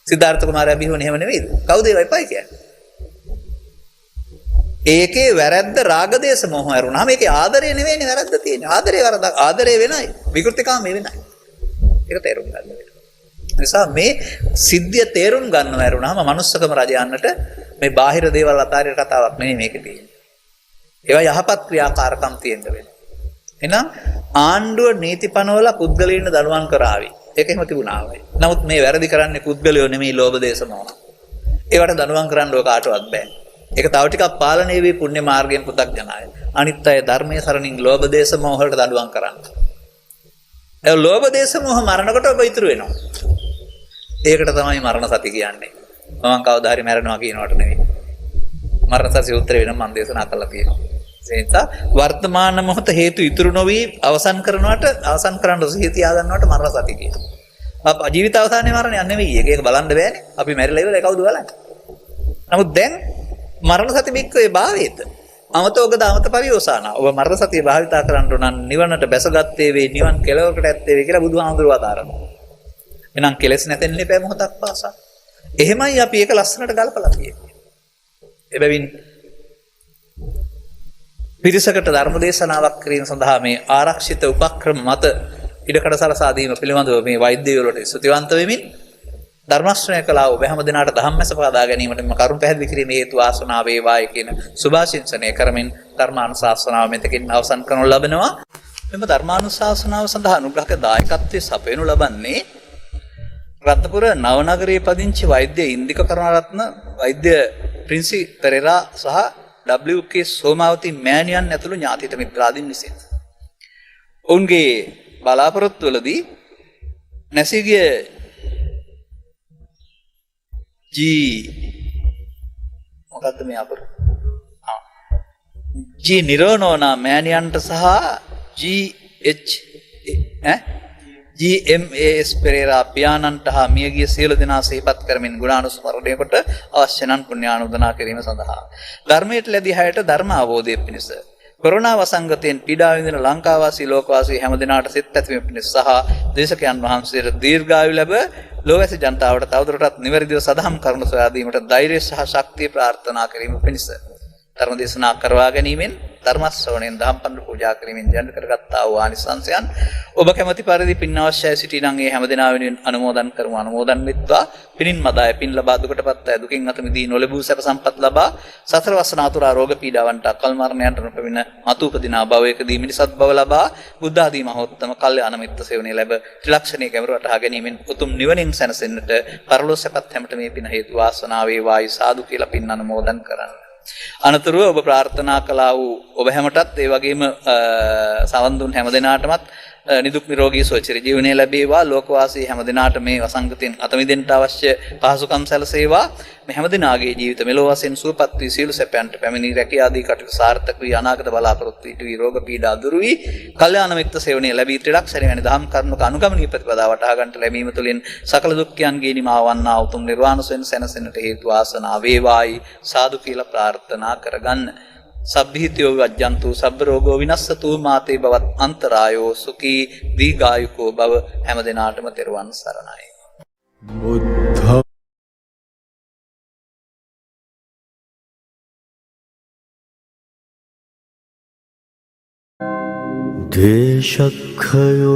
සිද්ධාර්ථ කුමාරයා බිහිවුනේ එහෙම නෙවෙයිද? කවුද ඒවයි පයි කියන්නේ? ඒකේ වැරද්ද රාගදේශ මොහ ඇරුණාම ඒකේ ආදරය නෙවෙයිනේ වැරද්ද තියෙන්නේ. ආදරේ වරදක්. ආදරේ වෙනයි. විකෘතිකාම වෙනයි. ඒක තේරුම් ගන්න ඕනේ. නිසා මේ සිද්ධිය තේරුම් ගන්නව ඇරුණාම මනුස්සකම රජයන්නට මේ බාහිර දේවල් අතාරින කතාවක් නෙවෙයි මේකේ තියෙන්නේ. ඒවා යහපත් ක්‍රියාකාරකම් තියෙන්න වෙනවා. එහෙනම් ආණ්ඩුව නීති පනවලා පුද්ගලයන්ට දඬුවම් කරાવી. ඒක එහෙම තිබුණා වයි. නමුත් මේ වැරදි කරන්නේ පුද්ගලයෝ නෙමෙයි ලෝභ දේශ මොහ. ඒවට දඬුවම් කරන්න ඕක කාටවත් බෑ. ඒක තව ටිකක් පාලනය වේ පුණ්‍ය මාර්ගයෙන් පු탁ජනය. අනිත් අය ධර්මයේ සරණින් ලෝභ දේශ මොහ වලට දඬුවම් කරන්න. ඒ ලෝභ දේශ මොහ මරණකොට ඔබ ඉතුරු වෙනවා. ඒකට තමයි මරණ සති කියන්නේ. මම කවදා හරි මැරෙනවා කියනවට නෙවෙයි. මරණ සති සූත්‍රය වෙනම මම දේශනා කළා තියෙනවා. ඒ නිසා වර්තමාන මොහොත හේතු ඉතුරු නොවි අවසන් කරන්න සිහිතිය ආදන්නවට මරණ සති කියනවා. ජීවිත අවසානයේ මරණයක් නෙවෙයි. ඒක බලන්න බෑනේ. අපි මැරිලා ඉවරයි කවුද බලන්නේ. නමුත් දැන් මරණ සති බික්කේ භාවයේද අමතෝග දාමත පරිෝසాన ඔබ මරණ සතිය භාවිතා කරන්න උනන් නිවනට බැසගත්තේ වේ නිවන් කෙලවරකට ඇත්තේ වේ කියලා බුදුහාමුදුරුවෝ ආදාරනවා. එහෙනම් කෙලස් නැතෙන්න එපා මොහොතක් පාසා. එහෙමයි අපි ඒක ලස්සනට ගලපලා තියෙන්නේ. එබැවින් පිරිසකට ධර්ම දේශනාවක් කිරීම සඳහා මේ ආරක්ෂිත උපක්‍රම මත ඉඩකඩ සලසා දීම පිළිබඳව මේ වෛද්‍යවරුන්ට ස්තුතිවන්ත වෙමින් ධර්ම ශ්‍රවණය කළා ඔබ හැම දිනකට ධම්මස පදා ගැනීමට මම කරුණ පැහැදිලි කිරීමේ හේතු ආසනාව වේවායි කියන සුභාශිංසනය කරමින් ධර්මානුශාසනාව මෙතකින් අවසන් කරනු ලබනවා. මෙම ධර්මානුශාසනාව සඳහා අනුග්‍රහක දායකත්වයේ සපයනු ලබන්නේ රත්නපුර නවනගරයේ පදිංචි වෛද්‍ය ඉන්දික කරුණාරත්න වෛද්‍ය ප්‍රින්සි පෙරේරා සහ WK සෝමාවති මෑණියන් ඇතුළු ඥාතිත මිත්‍රාදීන් විසින්. ඔවුන්ගේ බලාපොරොත්තු වලදී නැසීගිය මොකද්ද මේ අපර ජී නිරෝනෝනා මෑණියන්ට සහ GMAS පෙරේරා පියාණන්ට හා මියගිය සියලු දෙනා සිහිපත් කරමින් ගුණානුස්මරණය කොට අවශ්‍ය නම් පුණ්‍යානුමෝදනා කිරීම සඳහා ධර්මයට ලැබී හැයට ධර්ම අවබෝධය පිණිස කොරෝනා වසංගතයෙන් පීඩා විඳින ලංකාවාසී ලෝකවාසී හැම දිනාට සිත පැතවීම පිණිස සහ දේශකයන් වහන්සේට දීර්ඝායු ලැබ ලෝකවාසී ජනතාවට තවදුරටත් නිවැරදිව සදහම් කරුණු සොයා දීමට ධෛර්යය සහ ශක්තිය ප්‍රාර්ථනා කිරීම පිණිස ධර්ම දේශනා කරවා ගැනීමෙන් ධර්ම ශ්‍රවණයෙන් දහම් පඬු පූජා කිරීමෙන් ජන කරගත්තා වූ ආනිසංසයන් ඔබ කැමැති පරිදි පින් අවශ්‍යයි සිටිනම් ඒ හැම දිනා වෙනුවෙන් අනුමෝදන් කරමු අනුමෝදන් වෙත්වා පිනින් මදාය පින් ලබා දුකටපත් අය දුකින් අත මිදී නොලැබූ සැප සම්පත් ලබා සතර වසන අතුරා රෝග පීඩාවන්ට අකල් මරණයන්ට නොපෙමින මතු උපදිනා භවයකදී මිනිසත් භව ලබා බුද්ධ ආදී මහෝත්තම කල්යාණ මිත්‍ර සේවනයේ ලැබ ත්‍රිලක්ෂණයේ ගැඹුරට හා ගැනීමෙන් උතුම් නිවනින් සැනසෙන්නට පරලෝක සැපත් හැමත මේ පින හේතු වාසනාව වේවායි සාදු කියලා පින් අනුමෝදන් කරන්න. අනතුරුව ඔබ ප්‍රාර්ථනා කළා වූ ඔබ හැමටත් ඒ වගේම සවන් දුන් හැම දිනාටමත් නිදුක් නිරෝගී සුව චිර ජීවනය ලැබේවා. ලෝකවාසී හැම දිනාට මේ වසංගතෙන් අත මිදෙන්නට අවශ්‍ය පහසුකම් සැලසේවා. මේ හැම දිනාගේ ජීවිත මෙලොව වශයෙන් සුවපත් වී සියලු සැපයන්ට පැමිණි රැකිය ආදී කටයුතු සාර්ථක වී අනාගත බලාපොරොත්තු ඉටු වී රෝග පීඩා දුරු වී කල්යාණ මිත්‍ර සේවනයේ ලැබී ත්‍රිලක්ෂණ වැනි දහම් කරුණක අනුගමනීය ප්‍රතිපදාව වටහා ගන්නට ලැබීම තුළින් සකල දුක්ඛයන්ගේ නිමාව වන්නා උතුම් නිර්වාණ සෙන් සැනසෙන්නට හේතු වාසනා වේවායි සාදු කියලා ප්‍රාර්ථනා කරගන්න. සබ්බීතියෝ වජ්ජන්තු සබ්බ රෝගෝ විනස්සතු මාතේ බවත් අන්තරායෝ සුඛී දීඝායුකෝ භව හැම දිනාටම තෙරුවන් සරණයි. බුද්ධ දේශක්ඛයෝ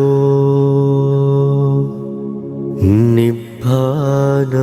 නිබ්බානං